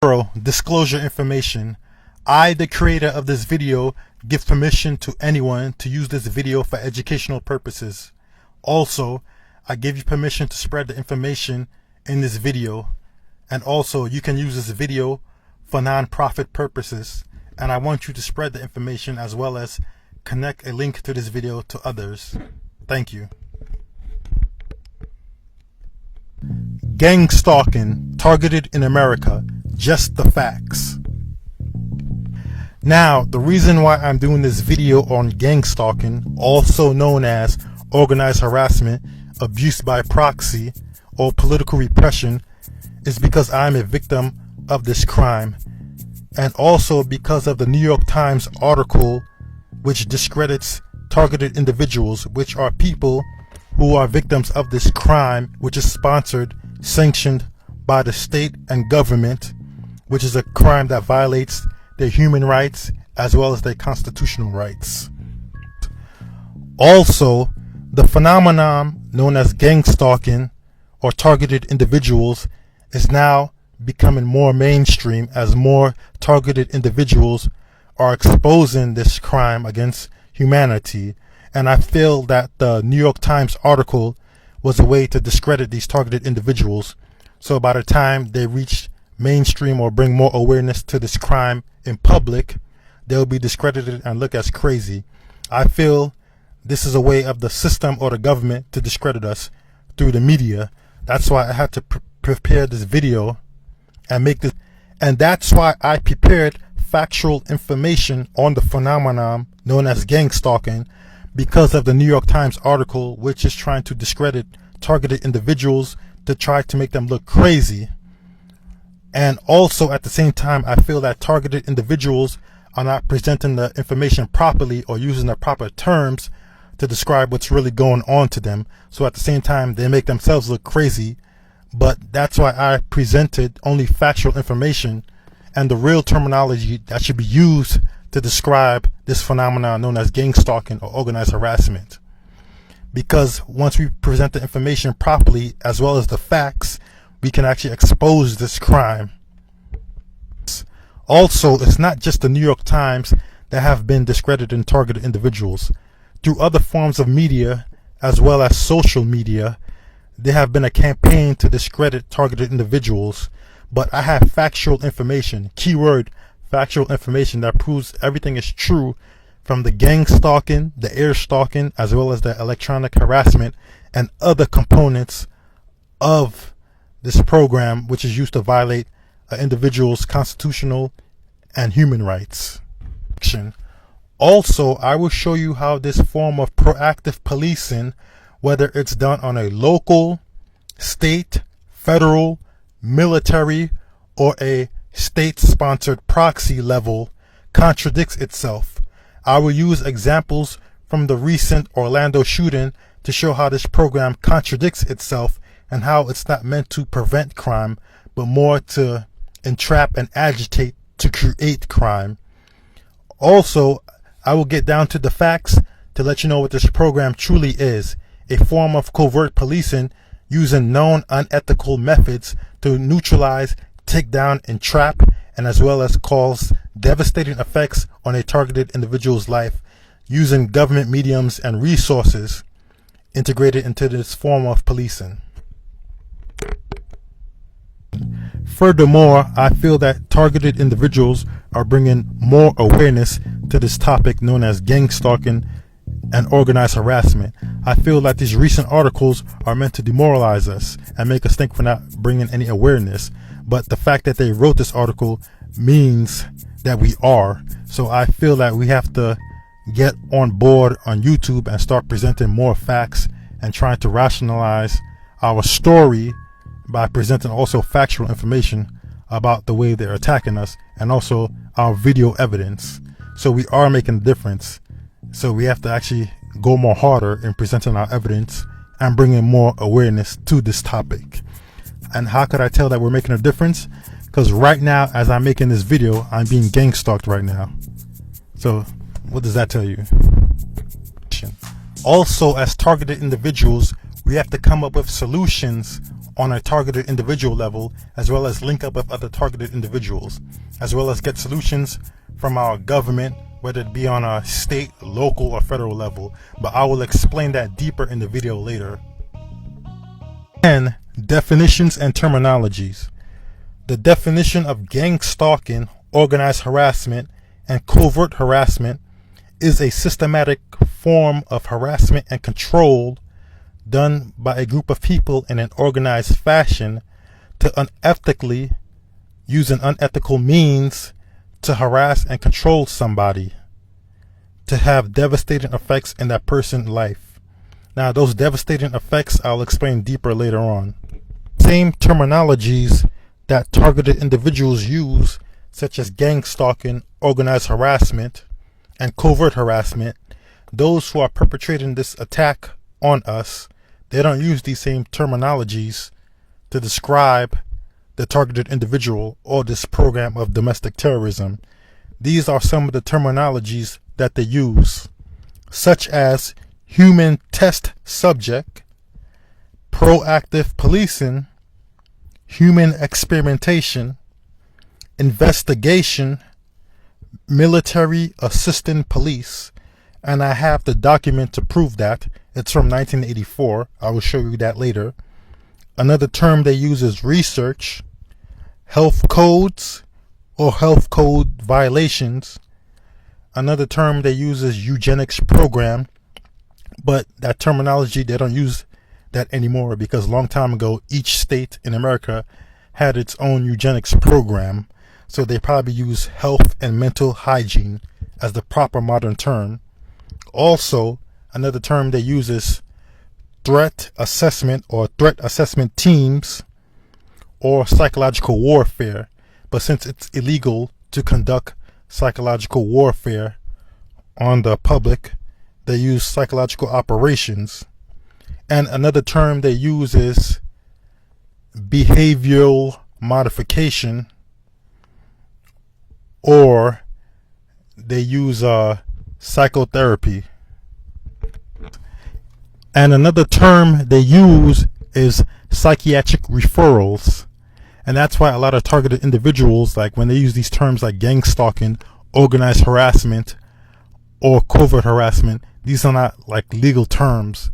Disclosure information. I, the creator of this video, give permission to anyone to use this video for educational purposes. Also, I give you permission to spread the information in this video. And also, you can use this video for non-profit purposes. And I want you to spread the information as well as connect a link to this video to others. Thank you. Gang stalking targeted in America. Just the facts. Now, the reason why I'm doing this video on gang stalking, also known as organized harassment, abuse by proxy, or political repression, is because I'm a victim of this crime, and also because of the New York Times article which discredits targeted individuals, which are people who are victims of this crime, which is sponsored, sanctioned by the state and government, which is a crime that violates their human rights as well as their constitutional rights. Also, the phenomenon known as gang stalking or targeted individuals is now becoming more mainstream as more targeted individuals are exposing this crime against humanity. And I feel that the New York Times article was a way to discredit these targeted individuals. So by the time they reach mainstream or bring more awareness to this crime in public, they'll be discredited and look as crazy. I feel this is a way of the system or the government to discredit us through the media. That's why I had to prepare this video and make this, and that's why I prepared factual information on the phenomenon known as gang stalking, because of the New York Times article, which is trying to discredit targeted individuals to try to make them look crazy. And also at the same time, I feel that targeted individuals are not presenting the information properly or using the proper terms to describe what's really going on to them. So at the same time, they make themselves look crazy. But that's why I presented only factual information and the real terminology that should be used to describe this phenomenon known as gang stalking or organized harassment. Because once we present the information properly as well as the facts, we can actually expose this crime. Also, it's not just the New York Times that have been discrediting targeted individuals. Through other forms of media as well as social media, there have been a campaign to discredit targeted individuals. But I have factual information, keyword factual information, that proves everything is true, from the gang stalking, the air stalking, as well as the electronic harassment and other components of this program, which is used to violate an individual's constitutional and human rights. Also, I will show you how this form of proactive policing, whether it's done on a local, state, federal, military, or a state-sponsored proxy level, contradicts itself. I will use examples from the recent Orlando shooting to show how this program contradicts itself and how it's not meant to prevent crime, but more to entrap and agitate to create crime. Also, I will get down to the facts to let you know what this program truly is: a form of covert policing using known unethical methods to neutralize, take down, entrap, and as well as cause devastating effects on a targeted individual's life using government mediums and resources integrated into this form of policing. Furthermore, I feel that targeted individuals are bringing more awareness to this topic known as gang stalking and organized harassment. I feel that these recent articles are meant to demoralize us and make us think we're not bringing any awareness. But the fact that they wrote this article means that we are. So I feel that we have to get on board on YouTube and start presenting more facts and trying to rationalize our story by presenting also factual information about the way they're attacking us and also our video evidence. So we are making a difference. So we have to actually go more harder in presenting our evidence and bringing more awareness to this topic. And how could I tell that we're making a difference? Because right now, as I'm making this video, I'm being gang stalked right now. So what does that tell you? Also, as targeted individuals, we have to come up with solutions on a targeted individual level, as well as link up with other targeted individuals, as well as get solutions from our government, whether it be on a state, local, or federal level. But I will explain that deeper in the video later. 10. Definitions and terminologies. The definition of gang stalking, organized harassment, and covert harassment is a systematic form of harassment and control done by a group of people in an organized fashion to unethically use an unethical means to harass and control somebody, to have devastating effects in that person's life. Now, those devastating effects I'll explain deeper later on. Same terminologies that targeted individuals use, such as gang stalking, organized harassment, and covert harassment, those who are perpetrating this attack on us, they don't use these same terminologies to describe the targeted individual or this program of domestic terrorism. These are some of the terminologies that they use, such as human test subject, proactive policing, human experimentation, investigation, military assistant police, and I have the document to prove that. It's from 1984. I will show you that later. Another term they use is research, health codes or health code violations. Another term they use is eugenics program, but that terminology, they don't use that anymore because a long time ago each state in America had its own eugenics program, so they probably use health and mental hygiene as the proper modern term. Also, another term they use is threat assessment or threat assessment teams or psychological warfare, but since it's illegal to conduct psychological warfare on the public, they use psychological operations. And another term they use is behavioral modification, or they use psychotherapy. And another term they use is psychiatric referrals. And that's why a lot of targeted individuals, like when they use these terms like gang stalking, organized harassment, or covert harassment, these are not like legal terms.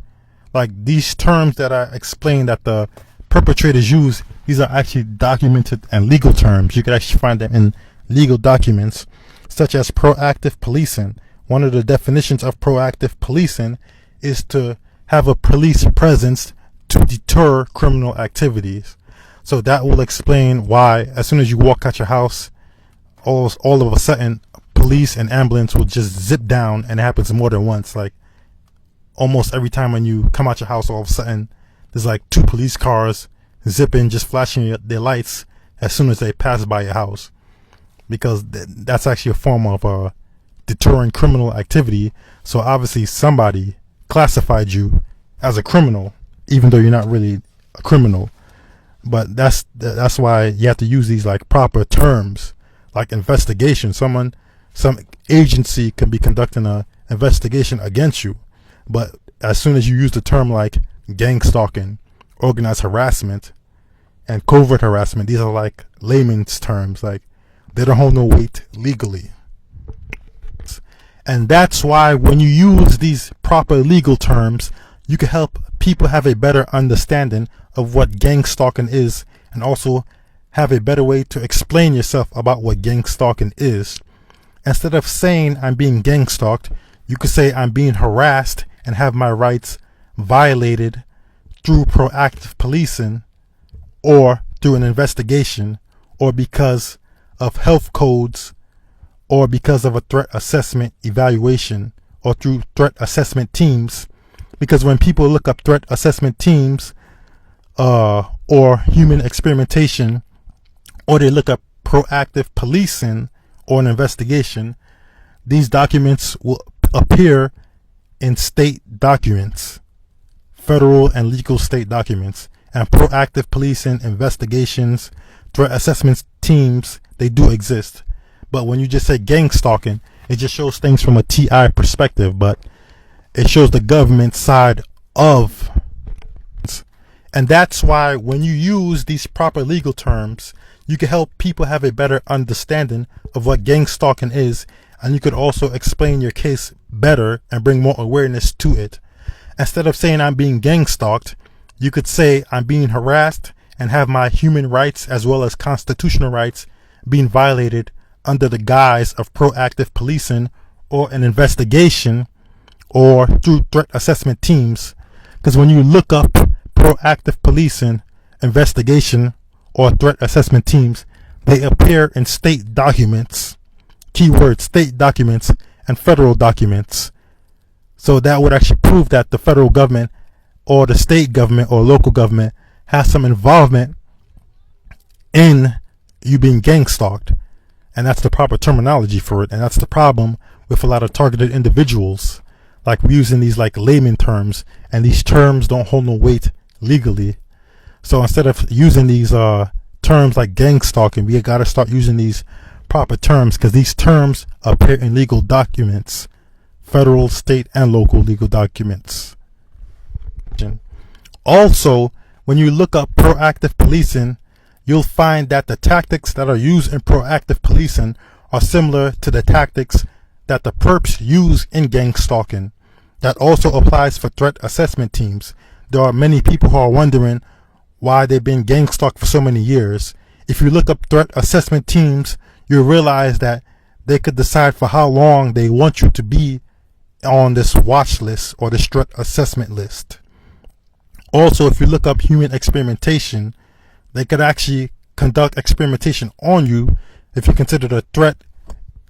Like these terms that I explained that the perpetrators use, these are actually documented and legal terms. You can actually find them in legal documents, such as proactive policing. One of the definitions of proactive policing is to have a police presence to deter criminal activities. So that will explain why as soon as you walk out your house, all of a sudden police and ambulance will just zip down, and it happens more than once. Like almost every time when you come out your house, all of a sudden there's like 2 police cars zipping, just flashing their lights as soon as they pass by your house, because that's actually a form of deterring criminal activity. So obviously somebody classified you as a criminal, even though you're not really a criminal. But that's why you have to use these like proper terms, like investigation. Some agency can be conducting an investigation against you, but as soon as you use the term like gang stalking, organized harassment, and covert harassment, these are like layman's terms, like they don't hold no weight legally. And that's why when you use these proper legal terms, you can help people have a better understanding of what gang stalking is, and also have a better way to explain yourself about what gang stalking is. Instead of saying I'm being gang stalked, you could say I'm being harassed and have my rights violated through proactive policing, or through an investigation, or because of health codes, or because of a threat assessment evaluation, or through threat assessment teams. Because when people look up threat assessment teams or human experimentation, or they look up proactive policing or an investigation, these documents will appear in state documents, federal and legal state documents. And proactive policing, investigations, threat assessment teams, they do exist. But when you just say gang stalking, it just shows things from a TI perspective, but it shows the government side of. And that's why when you use these proper legal terms, you can help people have a better understanding of what gang stalking is, and you could also explain your case better and bring more awareness to it. Instead of saying I'm being gang stalked, you could say I'm being harassed and have my human rights as well as constitutional rights being violated under the guise of proactive policing or an investigation or through threat assessment teams. Because when you look up proactive policing, investigation, or threat assessment teams, they appear in state documents, keyword state documents, and federal documents. So that would actually prove that the federal government or the state government or local government has some involvement in you being gang stalked. And that's the proper terminology for it. And that's the problem with a lot of targeted individuals. Like, we're using these like layman terms, and these terms don't hold no weight legally. So instead of using these terms like gang stalking, we got to start using these proper terms, because these terms appear in legal documents, federal, state, and local legal documents. Also, when you look up proactive policing, you'll find that the tactics that are used in proactive policing are similar to the tactics that the perps use in gang stalking. That also applies for threat assessment teams. There are many people who are wondering why they've been gang stalked for so many years. If you look up threat assessment teams, you'll realize that they could decide for how long they want you to be on this watch list or this threat assessment list. Also, if you look up human experimentation, they could actually conduct experimentation on you if you consider it a threat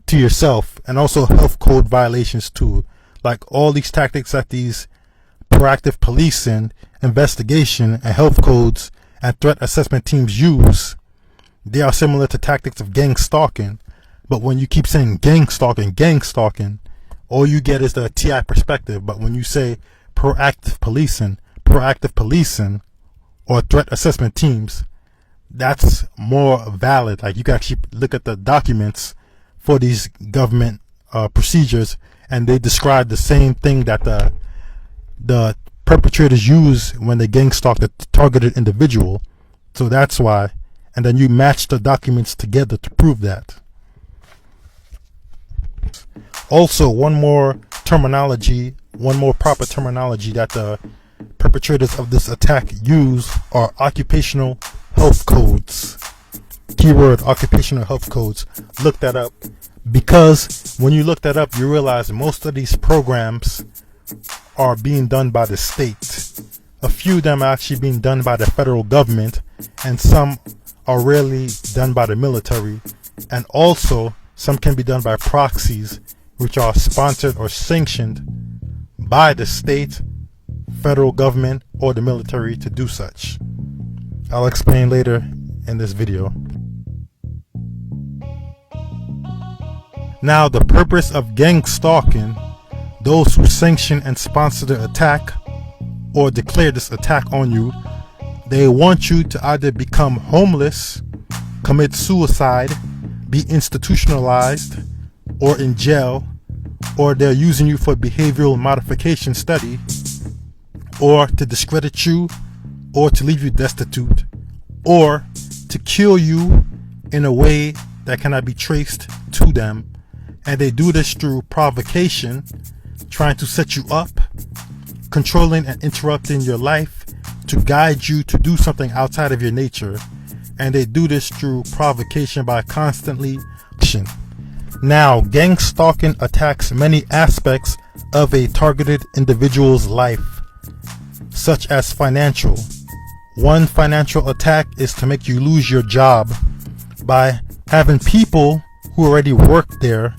to yourself, and also health code violations too. Like, all these tactics that these proactive policing, investigation, and health codes and threat assessment teams use, they are similar to tactics of gang stalking. But when you keep saying gang stalking, all you get is the TI perspective. But when you say proactive policing, or threat assessment teams, that's more valid. Like, you can actually look at the documents for these government procedures, and they describe the same thing that the perpetrators use when they gang stalk the targeted individual. So that's why. And then you match the documents together to prove that. Also, one more proper terminology that the perpetrators of this attack use are occupational health codes. Keyword occupational health codes. Look that up, because when you look that up, you realize most of these programs are being done by the state. A few of them are actually being done by the federal government, and some are rarely done by the military, and also some can be done by proxies, which are sponsored or sanctioned by the state, federal government, or the military to do such. I'll explain later in this video. Now, the purpose of gang stalking, those who sanction and sponsor the attack or declare this attack on you, they want you to either become homeless, commit suicide, be institutionalized, or in jail, or they're using you for behavioral modification study, or to discredit you, or to leave you destitute, or to kill you in a way that cannot be traced to them. And they do this through provocation, trying to set you up, controlling and interrupting your life to guide you to do something outside of your nature. And they do this through provocation by constantly. Now, gang stalking attacks many aspects of a targeted individual's life, such as financial. One financial attack is to make you lose your job by having people who already work there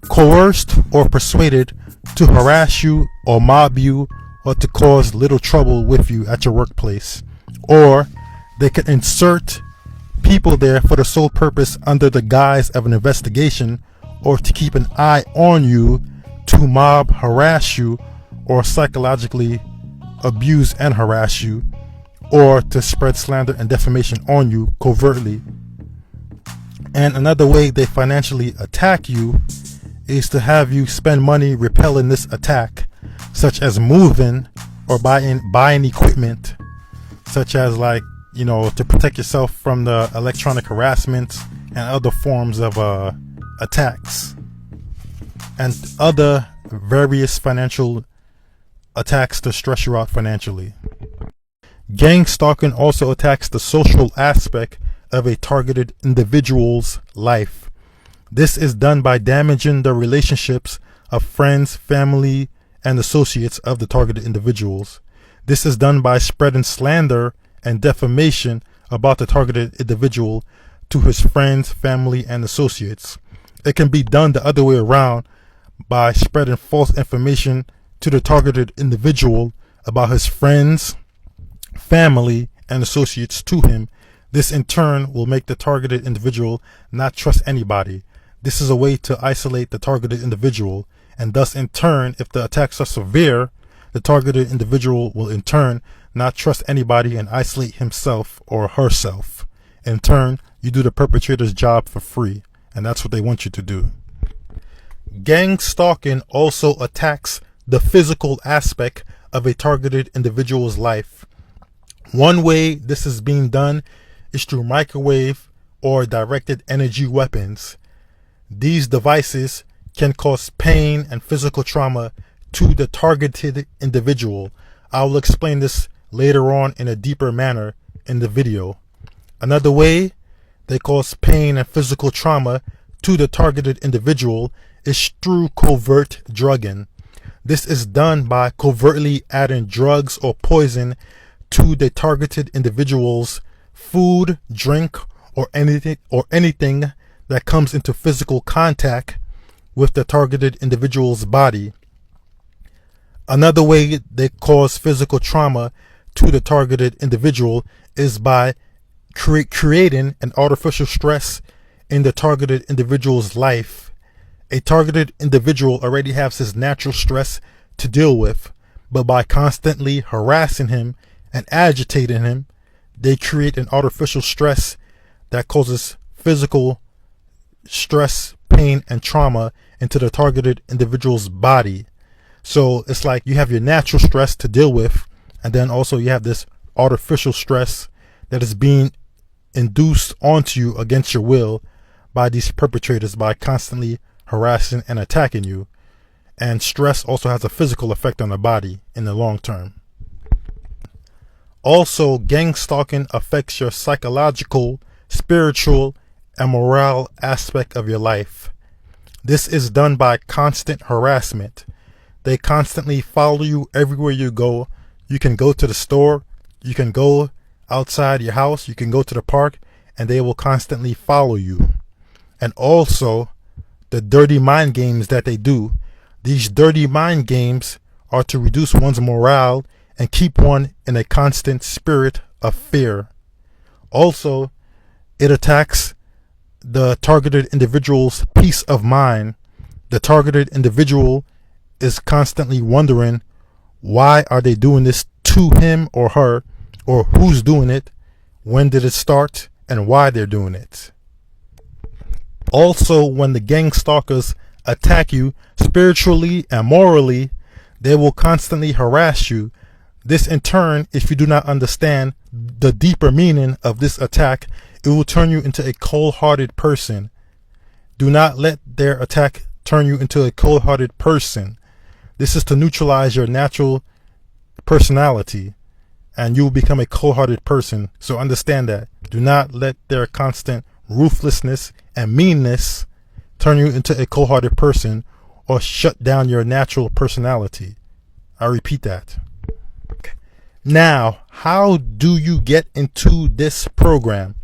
coerced or persuaded to harass you or mob you, or to cause little trouble with you at your workplace. Or they can insert people there for the sole purpose, under the guise of an investigation, or to keep an eye on you, to mob, harass you, or psychologically abuse and harass you, or to spread slander and defamation on you covertly. And another way they financially attack you is to have you spend money repelling this attack, such as moving or buying equipment, such as to protect yourself from the electronic harassment and other forms of attacks and other various financial attacks to stress you out financially. Gang stalking also attacks the social aspect of a targeted individual's life. This is done by damaging the relationships of friends, family, and associates of the targeted individuals. This is done by spreading slander and defamation about the targeted individual to his friends, family, and associates. It can be done the other way around by spreading false information to the targeted individual about his friends, family, and associates to him. This in turn will make the targeted individual not trust anybody. This is a way to isolate the targeted individual, and thus in turn, if the attacks are severe, the targeted individual will in turn not trust anybody and isolate himself or herself. In turn, you do the perpetrator's job for free, and that's what they want you to do. Gang stalking also attacks the physical aspect of a targeted individual's life. One way this is being done is through microwave or directed energy weapons. These devices can cause pain and physical trauma to the targeted individual. I will explain this later on in a deeper manner in the video. Another way they cause pain and physical trauma to the targeted individual is through covert drugging. This is done by covertly adding drugs or poison to the targeted individual's food, drink, or anything that comes into physical contact with the targeted individual's body. Another way they cause physical trauma to the targeted individual is by creating an artificial stress in the targeted individual's life. A targeted individual already has his natural stress to deal with, but by constantly harassing him and agitating him, they create an artificial stress that causes physical stress, pain, and trauma into the targeted individual's body. So it's like you have your natural stress to deal with, and then also you have this artificial stress that is being induced onto you against your will by these perpetrators by constantly harassing and attacking you. And stress also has a physical effect on the body in the long term. Also, gang stalking affects your psychological, spiritual, and moral aspect of your life. This is done by constant harassment. They constantly follow you everywhere you go. You can go to the store, you can go outside your house, you can go to the park, and they will constantly follow you. And also, the dirty mind games that they do. These dirty mind games are to reduce one's morale and keep one in a constant spirit of fear. Also, it attacks the targeted individual's peace of mind. The targeted individual is constantly wondering, why are they doing this to him or her, or who's doing it, when did it start, and why they're doing it. Also, when the gang stalkers attack you spiritually and morally, they will constantly harass you. This in turn, if you do not understand the deeper meaning of this attack, it will turn you into a cold-hearted person. Do not let their attack turn you into a cold-hearted person. This is to neutralize your natural personality, and you will become a cold-hearted person. So understand that. Do not let their constant ruthlessness and meanness turn you into a cold-hearted person or shut down your natural personality. I repeat that. Now, how do you get into this program?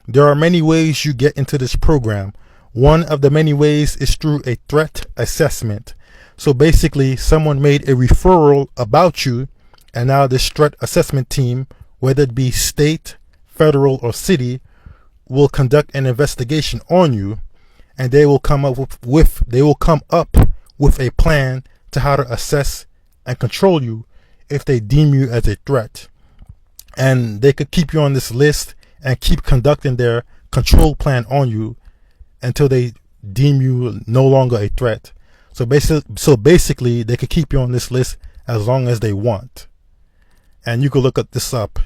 There are many ways you get into this program. One of the many ways is through a threat assessment. So basically, someone made a referral about you, and now this threat assessment team, whether it be state, federal, or city, will conduct an investigation on you, and they will come up with a plan to how to assess and control you if they deem you as a threat. And they could keep you on this list and keep conducting their control plan on you until they deem you no longer a threat. So basically, they could keep you on this list as long as they want. And you can look this up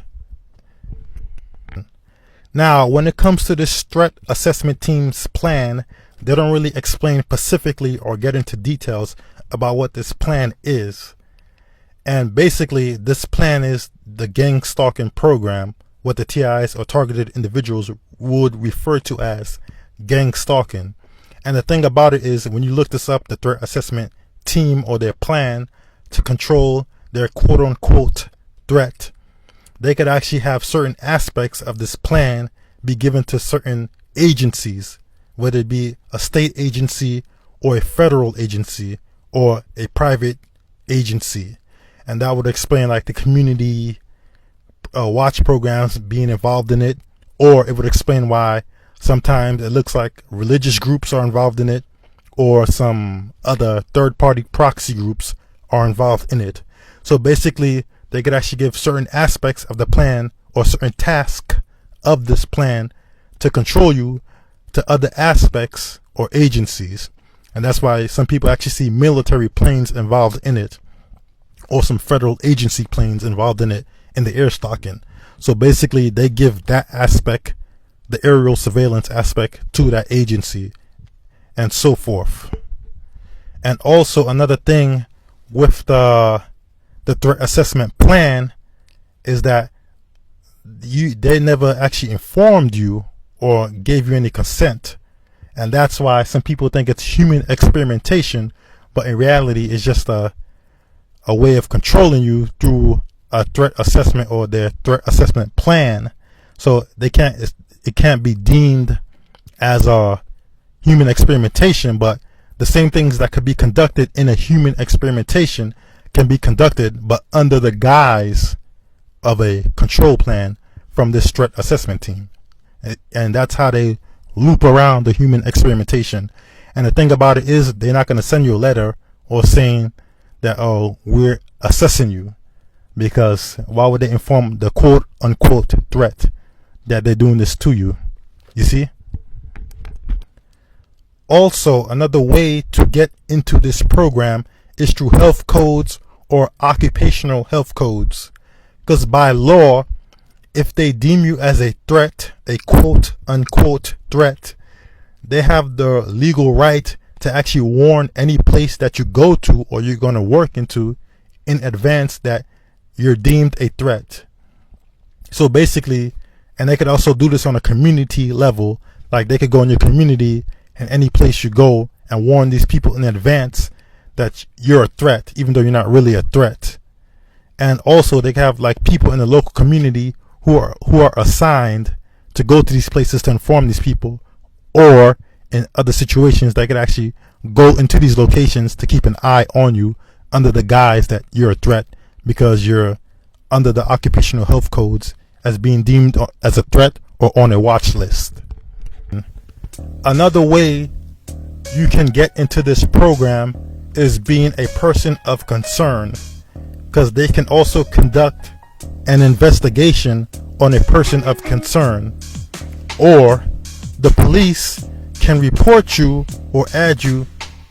Now, when it comes to this threat assessment team's plan, they don't really explain specifically or get into details about what this plan is. And basically, this plan is the gang stalking program, what the TIs or targeted individuals would refer to as gang stalking. And the thing about it is, when you look this up, the threat assessment team or their plan to control their quote unquote threat, they could actually have certain aspects of this plan be given to certain agencies, whether it be a state agency or a federal agency or a private agency. And that would explain like the community watch programs being involved in it, or it would explain why sometimes it looks like religious groups are involved in it, or some other third-party proxy groups are involved in it. So basically, they could actually give certain aspects of the plan or certain tasks of this plan to control you to other aspects or agencies. And that's why some people actually see military planes involved in it, or some federal agency planes involved in it in the air stalking. So basically, they give that aspect, the aerial surveillance aspect, to that agency and so forth. And also another thing with the threat assessment plan is that they never actually informed you or gave you any consent. And that's why some people think it's human experimentation, but in reality it's just a way of controlling you through a threat assessment or their threat assessment plan. So it can't be deemed as a human experimentation, but the same things that could be conducted in a human experimentation can be conducted, but under the guise of a control plan from this threat assessment team. And that's how they loop around the human experimentation. And the thing about it is, they're not going to send you a letter or saying that, oh, we're assessing you, because why would they inform the quote unquote threat that they're doing this to you? You see? Also, another way to get into this program is through health codes or occupational health codes. Because by law, if they deem you as a threat, a quote unquote threat, they have the legal right to actually warn any place that you go to or you're going to work into in advance that you're deemed a threat. So basically, and they could also do this on a community level, like they could go in your community and any place you go and warn these people in advance that you're a threat, even though you're not really a threat. And also they have like people in the local community who are assigned to go to these places to inform these people, or in other situations they could actually go into these locations to keep an eye on you under the guise that you're a threat, because you're under the occupational health codes as being deemed as a threat or on a watch list. Another way you can get into this program is being a person of concern, because they can also conduct an investigation on a person of concern, or the police can report you or add you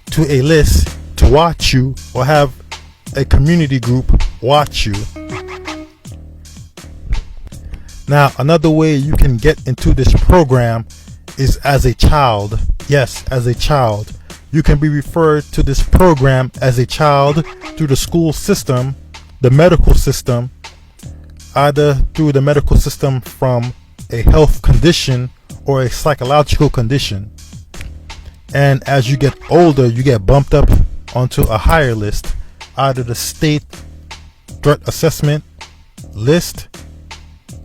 to a list to watch you, or have a community group watch you. Now, another way you can get into this program is as a child. Yes, as a child. You can be referred to this program as a child through the school system, the medical system, either through the medical system from a health condition or a psychological condition. And as you get older, you get bumped up onto a higher list, either the state threat assessment list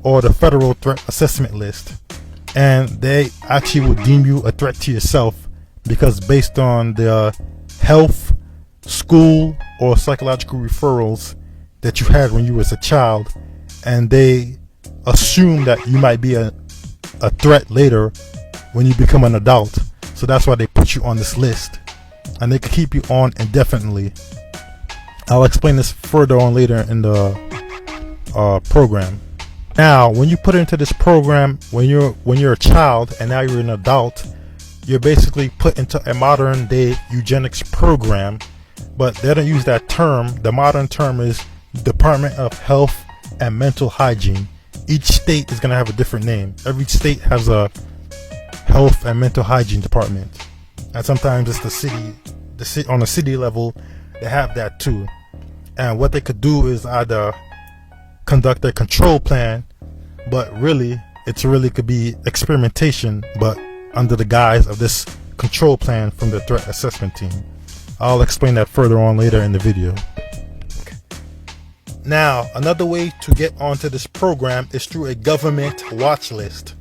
or the federal threat assessment list. And they actually will deem you a threat to yourself, because based on the health, school, or psychological referrals that you had when you was a child, and they assume that you might be a threat later when you become an adult. So that's why they put you on this list, and they can keep you on indefinitely. I'll explain this further on later in the program. Now, when you put into this program, when you're a child and now you're an adult, you're basically put into a modern day eugenics program, but they don't use that term. The modern term is Department of Health and Mental Hygiene, each state is going to have a different name. Every state has a health and mental hygiene department, and sometimes it's the city on a city level they have that too. And what they could do is either conduct a control plan, but really could be experimentation, but under the guise of this control plan from the threat assessment team. I'll explain that further on later in the video. Now, another way to get onto this program is through a government watch list.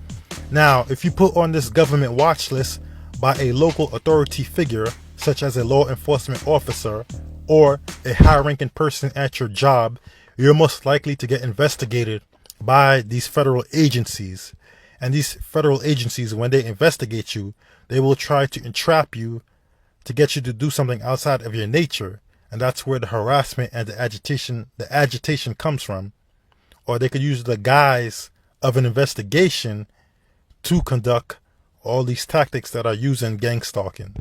Now, if you put on this government watch list by a local authority figure, such as a law enforcement officer or a high-ranking person at your job, you're most likely to get investigated by these federal agencies. And these federal agencies, when they investigate you, they will try to entrap you to get you to do something outside of your nature. And that's where the harassment and the agitation comes from. Or they could use the guise of an investigation to conduct all these tactics that are used in gang stalking.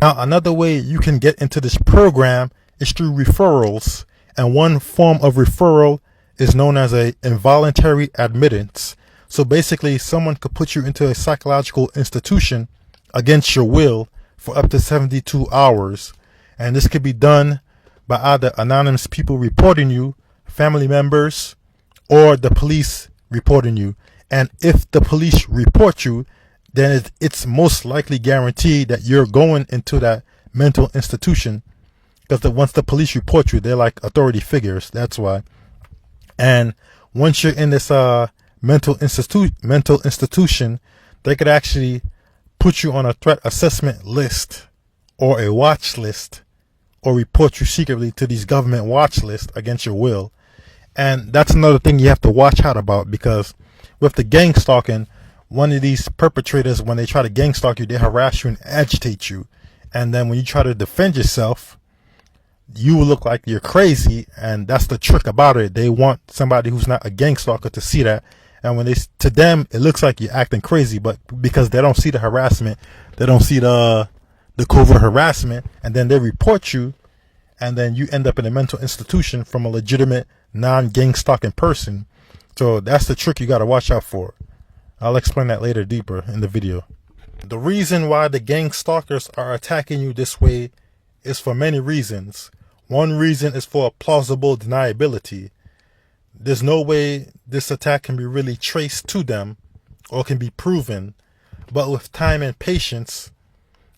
Now, another way you can get into this program is through referrals. And one form of referral is known as a involuntary admittance. So basically, someone could put you into a psychological institution against your will for up to 72 hours. And this could be done by either anonymous people reporting you, family members, or the police reporting you. And if the police report you, then it's most likely guaranteed that you're going into that mental institution, because once the police report you, they're like authority figures. That's why. And once you're in this mental institution, they could actually put you on a threat assessment list or a watch list, or report you secretly to these government watch lists against your will. And that's another thing you have to watch out about, because with the gang stalking, one of these perpetrators, when they try to gang stalk you, they harass you and agitate you. And then when you try to defend yourself, you will look like you're crazy. And that's the trick about it. They want somebody who's not a gang stalker to see that. And when to them, it looks like you're acting crazy, but because they don't see the harassment, they don't see the covert harassment, and then they report you, and then you end up in a mental institution from a legitimate non-gang stalking person. So that's the trick you got to watch out for. I'll explain that later deeper in the video. The reason why the gang stalkers are attacking you this way is for many reasons. One reason is for plausible deniability. There's no way this attack can be really traced to them or can be proven, but with time and patience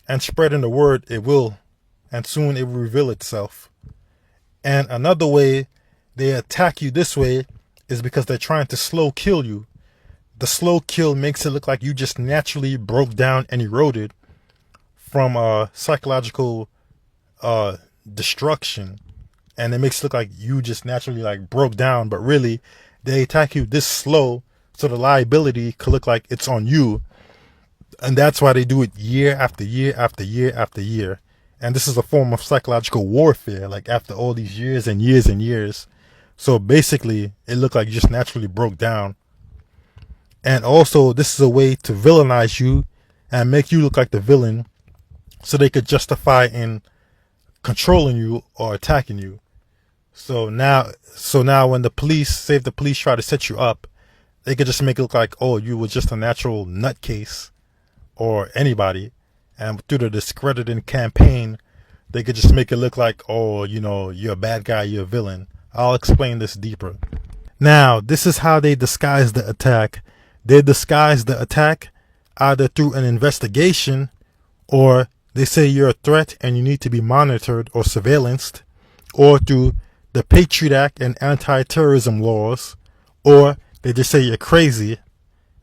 and spreading the word, it will, and soon it will reveal itself. And another way they attack you this way is because they're trying to slow kill you. The slow kill makes it look like you just naturally broke down and eroded from psychological destruction. And it makes it look like you just naturally like broke down, but really they attack you this slow so the liability could look like it's on you. And that's why they do it year after year after year after year. And this is a form of psychological warfare, like after all these years and years and years. So basically, it looked like you just naturally broke down. And also, this is a way to villainize you and make you look like the villain, so they could justify in controlling you or attacking you. So now when the police try to set you up, they could just make it look like, oh, you were just a natural nutcase or anybody. And through the discrediting campaign, they could just make it look like, oh, you know, you're a bad guy, you're a villain. I'll explain this deeper. Now, this is how they disguise the attack. They disguise the attack either through an investigation, or they say you're a threat and you need to be monitored or surveillanced, or through the Patriot Act and anti-terrorism laws, or they just say you're crazy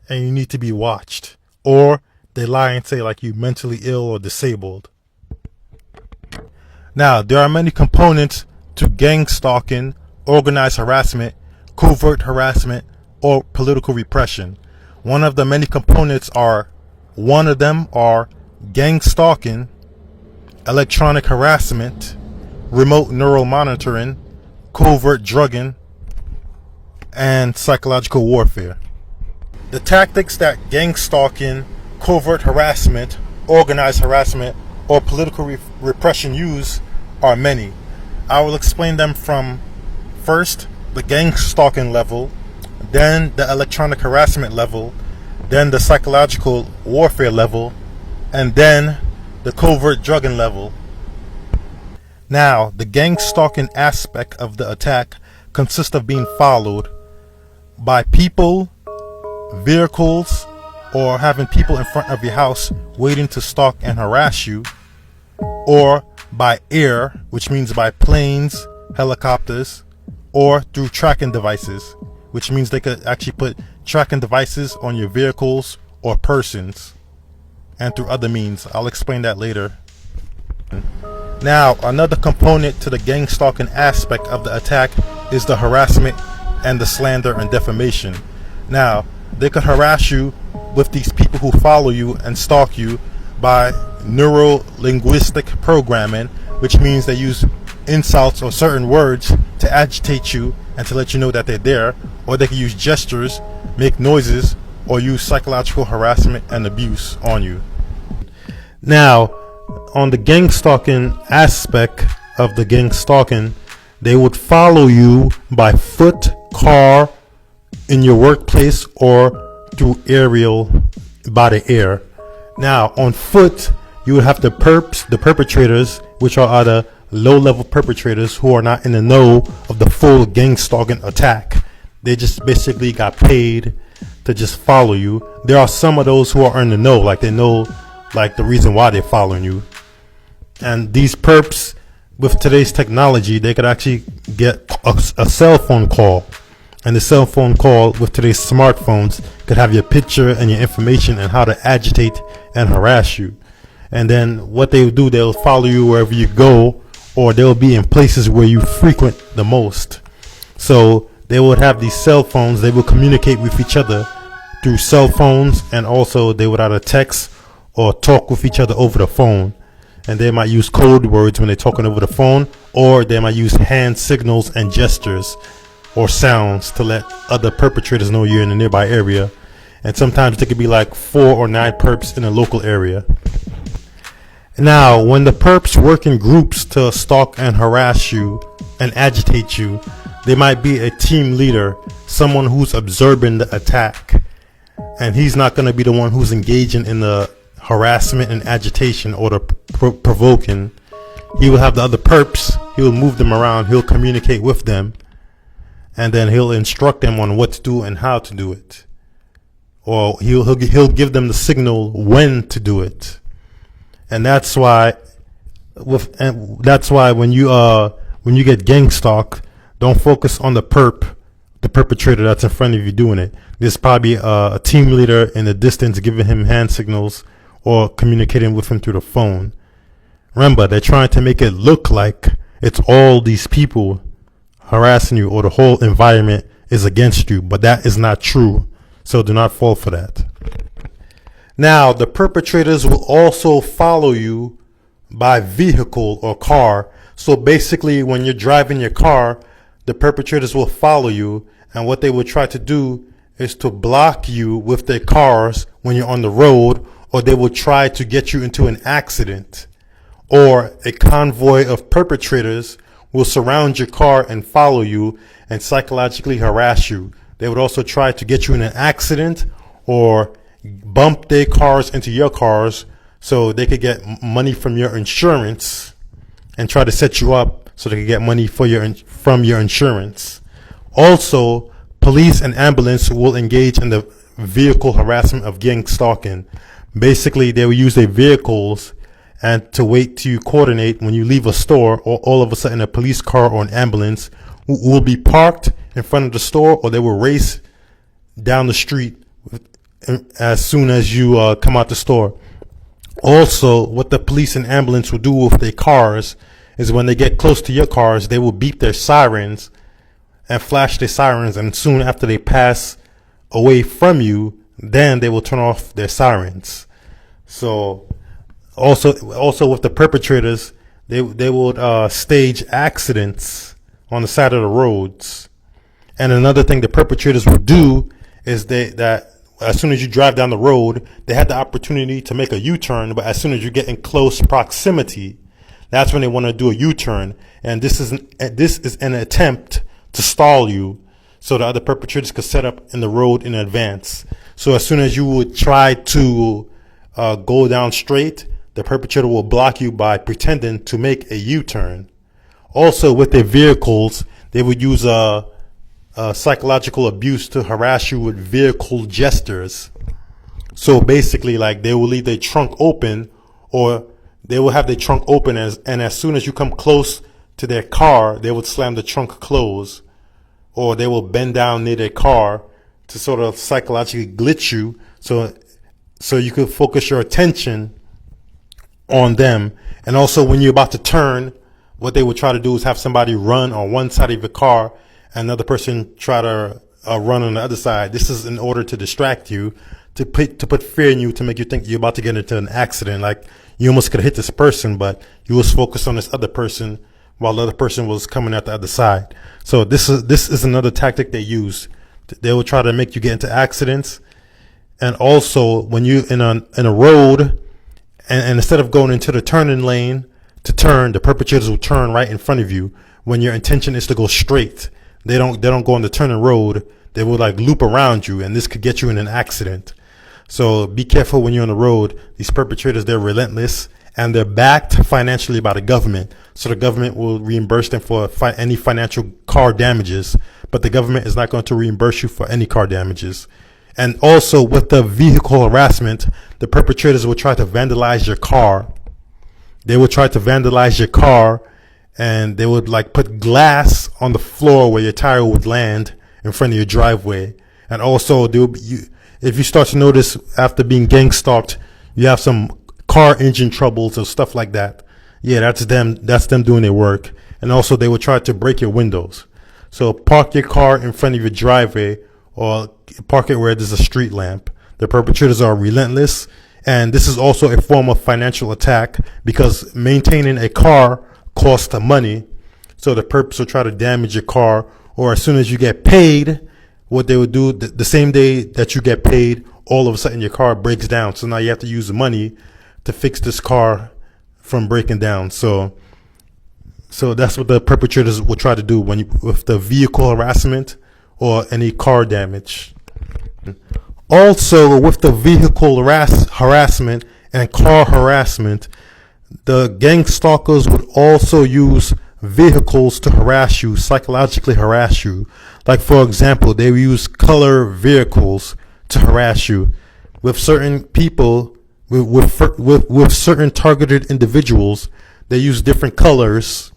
and you need to be watched, or they lie and say like you're mentally ill or disabled. Now, there are many components to gang stalking, organized harassment, covert harassment, or political repression. One of the many components are gang stalking, electronic harassment, remote neural monitoring, covert drugging, and psychological warfare. The tactics that gang stalking, covert harassment, organized harassment, or political repression use are many. I will explain them from first the gang stalking level, then the electronic harassment level, then the psychological warfare level, and then the covert drugging level. Now, the gang stalking aspect of the attack consists of being followed by people, vehicles, or having people in front of your house waiting to stalk and harass you, or by air, which means by planes, helicopters, or through tracking devices, which means they could actually put tracking devices on your vehicles or persons, and through other means. I'll explain that later. Now, another component to the gang stalking aspect of the attack is the harassment and the slander and defamation. Now, they could harass you with these people who follow you and stalk you by neuro-linguistic programming, which means they use insults or certain words to agitate you and to let you know that they're there, or they can use gestures, make noises, or use psychological harassment and abuse on you. Now, on the gang stalking aspect of the gang stalking, they would follow you by foot, car, in your workplace, or through aerial, by the air. Now, on foot, you would have the perpetrators, which are either low-level perpetrators who are not in the know of the full gang stalking attack. They just basically got paid to just follow you. There are some of those who are in the know, like they know like the reason why they're following you. And these perps, with today's technology, they could actually get a cell phone call. And the cell phone call with today's smartphones could have your picture and your information and how to agitate and harass you. And then what they will do, they'll follow you wherever you go, or they'll be in places where you frequent the most. So they would have these cell phones. They will communicate with each other through cell phones, and also they would either text or talk with each other over the phone. And they might use code words when they're talking over the phone, or they might use hand signals and gestures or sounds to let other perpetrators know you're in the nearby area. And sometimes there could be like 4 or 9 perps in a local area. Now, when the perps work in groups to stalk and harass you and agitate you, they might be a team leader, someone who's observing the attack. And he's not going to be the one who's engaging in the harassment and agitation or the provoking. He will have the other perps. He will move them around. He'll communicate with them. And then he'll instruct them on what to do and how to do it. Or he'll give them the signal when to do it. And that's why when you get gang stalked, don't focus on the perpetrator that's in front of you doing it. There's probably a team leader in the distance giving him hand signals or communicating with him through the phone. Remember, they're trying to make it look like it's all these people harassing you or the whole environment is against you, but that is not true. So do not fall for that. Now, the perpetrators will also follow you by vehicle or car. So basically, when you're driving your car, the perpetrators will follow you, and what they will try to do is to block you with their cars when you're on the road, or they will try to get you into an accident. Or a convoy of perpetrators will surround your car and follow you and psychologically harass you. They would also try to get you in an accident or bump their cars into your cars so they could get money from your insurance and try to set you up so they could get money from your insurance. Also, police and ambulance will engage in the vehicle harassment of gang stalking. Basically, they will use their vehicles and to wait till you coordinate when you leave a store, or all of a sudden a police car or an ambulance will be parked in front of the store, or they will race down the street as soon as you come out the store. Also, what the police and ambulance will do with their cars is when they get close to your cars, they will beep their sirens and flash their sirens, and soon after they pass away from you, then they will turn off their sirens. So also with the perpetrators, they would stage accidents on the side of the roads. And another thing the perpetrators will do is that as soon as you drive down the road, they had the opportunity to make a U-turn, but as soon as you get in close proximity, that's when they want to do a U-turn. And this is an attempt to stall you. so the other perpetrators could set up in the road in advance. So as soon as you would try to go down straight, the perpetrator will block you by pretending to make a U-turn. Also, with their vehicles, they would use psychological abuse to harass you with vehicle gestures. So basically, like, they will leave their trunk open, or they will have their trunk open, and as soon as you come close to their car, they would slam the trunk closed, or they will bend down near their car to sort of psychologically glitch you, so you could focus your attention on them. And also, when you're about to turn, what they would try to do is have somebody run on one side of your car, and another person try to run on the other side. This is in order to distract you, to put fear in you, to make you think you're about to get into an accident. Like, you almost could have hit this person, but you was focused on this other person while the other person was coming at the other side. So this is another tactic they use. They will try to make you get into accidents. And also, when you in a road, and instead of going into the turning lane to turn, the perpetrators will turn right in front of you when your intention is to go straight. They don't go on the turning road. They will like loop around you, and this could get you in an accident. So be careful when you're on the road. These perpetrators, they're relentless, and they're backed financially by the government. So the government will reimburse them for any financial car damages, but the government is not going to reimburse you for any car damages. And also, with the vehicle harassment, the perpetrators will try to vandalize your car. They will try to vandalize your car, and they would like put glass on the floor where your tire would land in front of your driveway. And also, if you start to notice after being gang stalked, you have some car engine troubles or stuff like that. Yeah, that's them doing their work. And also, they will try to break your windows. So park your car in front of your driveway, or park it where there's a street lamp. The perpetrators are relentless, and this is also a form of financial attack, because maintaining a car costs money. So the perps will try to damage your car, or as soon as you get paid, what they would do, the same day that you get paid, all of a sudden your car breaks down. So now you have to use the money to fix this car from breaking down. So that's what the perpetrators will try to do with the vehicle harassment or any car damage. Also, with the vehicle harassment and car harassment, the gang stalkers would also use vehicles to harass you, psychologically harass you. Like, for example, they use color vehicles to harass you. With certain people, with certain targeted individuals, they use different colors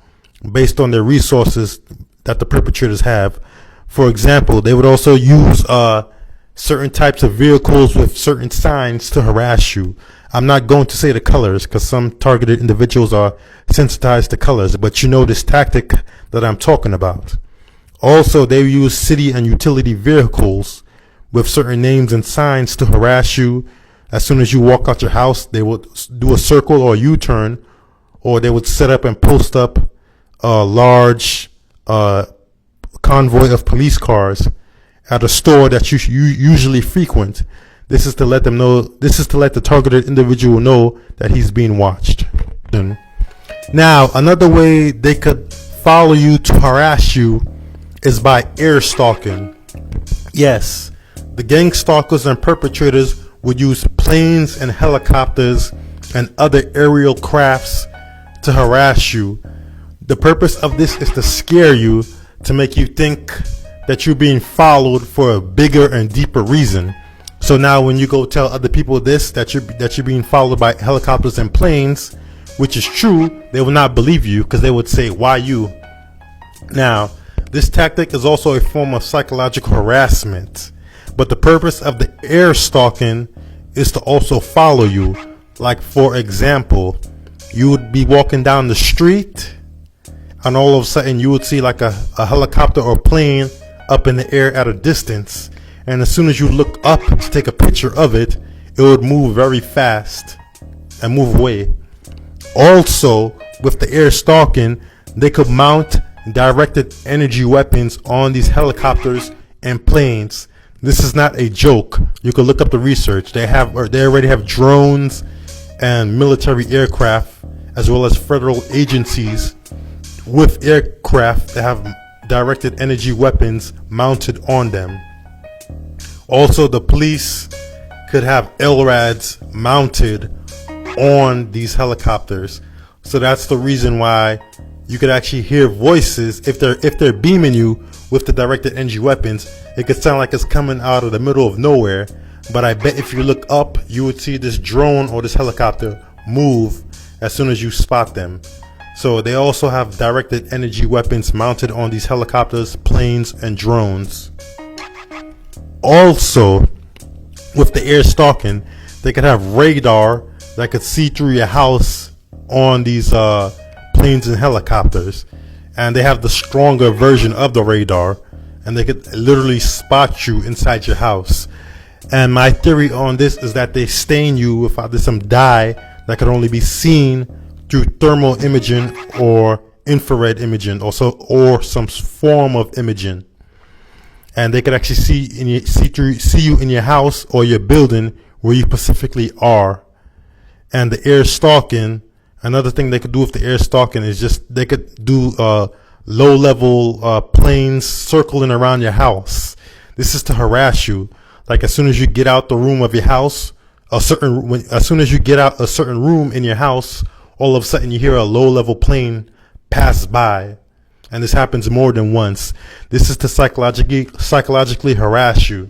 based on their resources that the perpetrators have. For example, they would also use certain types of vehicles with certain signs to harass you. I'm not going to say the colors, because some targeted individuals are sensitized to colors, but you know this tactic that I'm talking about. Also, they use city and utility vehicles with certain names and signs to harass you. As soon as you walk out your house, they would do a circle or a U-turn, or they would set up and post up a large convoy of police cars at a store that you usually frequent. This is to let them know, this is to let the targeted individual know that he's being watched. Now, another way they could follow you to harass you is by air stalking. Yes, the gang stalkers and perpetrators would use planes and helicopters and other aerial crafts to harass you. The purpose of this is to scare you, to make you think that you're being followed for a bigger and deeper reason. So now when you go tell other people that you're being followed by helicopters and planes, which is true, they will not believe you, because they would say, why you? Now, this tactic is also a form of psychological harassment, but the purpose of the air stalking is to also follow you. Like, for example, you would be walking down the street, and all of a sudden you would see like a helicopter or plane up in the air at a distance, and as soon as you look up to take a picture of it, it would move very fast and move away. Also, with the air stalking, they could mount directed energy weapons on these helicopters and planes. This is not a joke. You can look up the research. They already have drones and military aircraft, as well as federal agencies with aircraft that have directed energy weapons mounted on them. Also, the police could have LRADs mounted on these helicopters. So that's the reason why you could actually hear voices if they're beaming you with the directed energy weapons. It could sound like it's coming out of the middle of nowhere, but I bet if you look up, you would see this drone or this helicopter move as soon as you spot them. So they also have directed energy weapons mounted on these helicopters, planes, and drones. Also, with the air stalking, they could have radar that could see through your house on these planes and helicopters. And they have the stronger version of the radar, and they could literally spot you inside your house. And my theory on this is that they stain you with either some dye that could only be seen through thermal imaging or infrared imaging, or some form of imaging. And they could actually see you in your house or your building where you specifically are. And the air stalking, another thing they could do with the air stalking is just they could do low level planes circling around your house. This is to harass you. Like as soon as you get out the room of your house, as soon as you get out a certain room in your house, all of a sudden you hear a low level plane pass by. And this happens more than once. This is to psychologically harass you.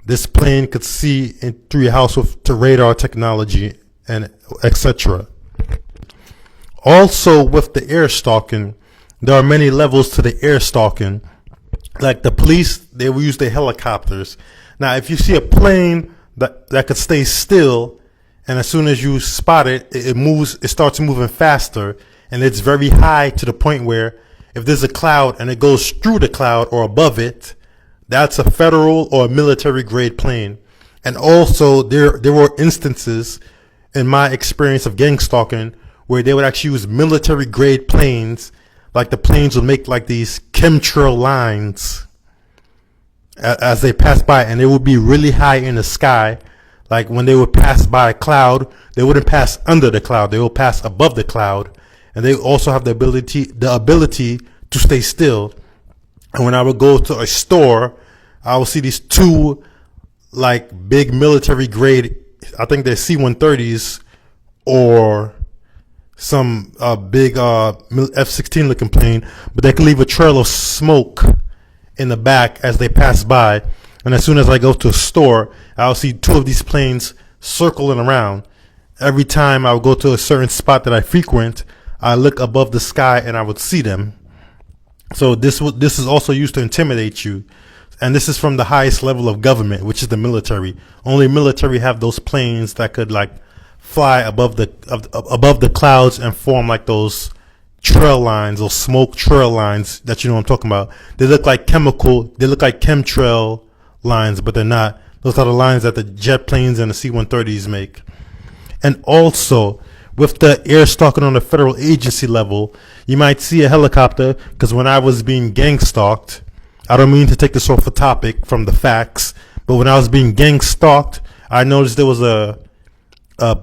This plane could see through your house to radar technology and etc. Also, with the air stalking, there are many levels to the air stalking. Like the police, they will use their helicopters. Now, if you see a plane that could stay still, and as soon as you spot it, it starts moving faster, and it's very high to the point where if there's a cloud and it goes through the cloud or above it, that's a federal or military grade plane. And also there were instances in my experience of gang stalking where they would actually use military grade planes. Like the planes would make like these chemtrail lines as they pass by, and they would be really high in the sky. Like when they would pass by a cloud, they wouldn't pass under the cloud, they would pass above the cloud. And they also have the ability to stay still. And when I would go to a store, I would see these two like big military grade, I think they're C-130s or some big F-16 looking plane, but they can leave a trail of smoke in the back as they pass by. And as soon as I go to a store, I'll see two of these planes circling around. Every time I would go to a certain spot that I frequent, I look above the sky and I would see them. So this is also used to intimidate you. And this is from the highest level of government, which is the military. Only military have those planes that could like fly above the clouds and form like those trail lines, those smoke trail lines that you know what I'm talking about. They look like chemtrail lines, but they're not. Those are the lines that the jet planes and the C-130s make. And also, with the air stalking on the federal agency level, you might see a helicopter, because when I was being gang stalked, I don't mean to take this off the topic from the facts, but when I was being gang stalked, I noticed there was a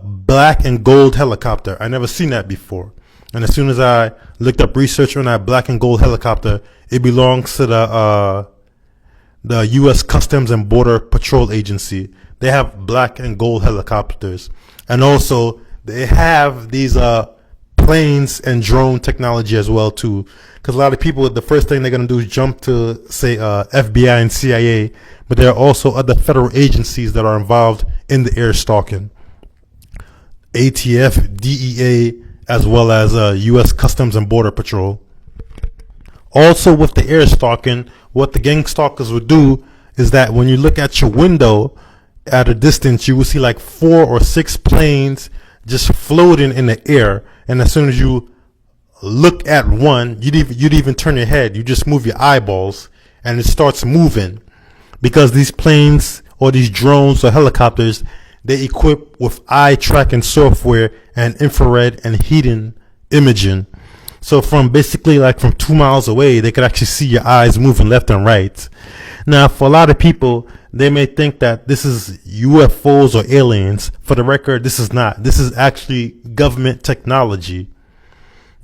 black and gold helicopter. I never seen that before. And as soon as I looked up research on that black and gold helicopter, it belongs to the U.S. Customs and Border Patrol Agency. They have black and gold helicopters. And also, they have these planes and drone technology as well too, because a lot of people, the first thing they're going to do is jump to say FBI and CIA, but there are also other federal agencies that are involved in the air stalking. ATF, DEA, as well as U.S. Customs and Border Patrol. Also, with the air stalking, what the gang stalkers would do is that when you look at your window at a distance, you will see like 4 or 6 planes just floating in the air. And as soon as you look at one, you'd even turn your head. You just move your eyeballs and it starts moving, because these planes or these drones or helicopters, they equip with eye tracking software and infrared and heating imaging. So from basically like from 2 miles away, they could actually see your eyes moving left and right. Now, for a lot of people, they may think that this is UFOs or aliens. For the record, this is not. This is actually government technology.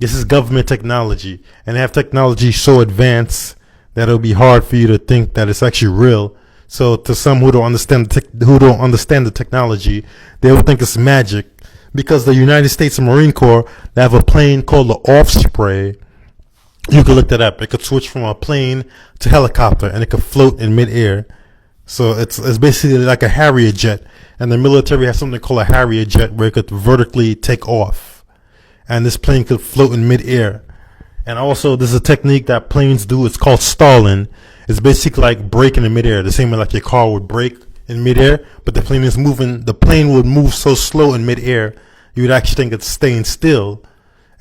This is government technology, and they have technology so advanced that it'll be hard for you to think that it's actually real. So to some who don't understand the technology, they will think it's magic, because the United States Marine Corps, they have a plane called the Osprey. You can look that up. It could switch from a plane to helicopter, and it could float in midair. So it's basically like a Harrier jet, and the military has something called a Harrier jet where it could vertically take off, and this plane could float in midair. And also, there's a technique that planes do. It's called stalling. It's basically like braking in midair, the same way like your car would brake in midair, but the plane is moving. The plane would move so slow in midair, you would actually think it's staying still.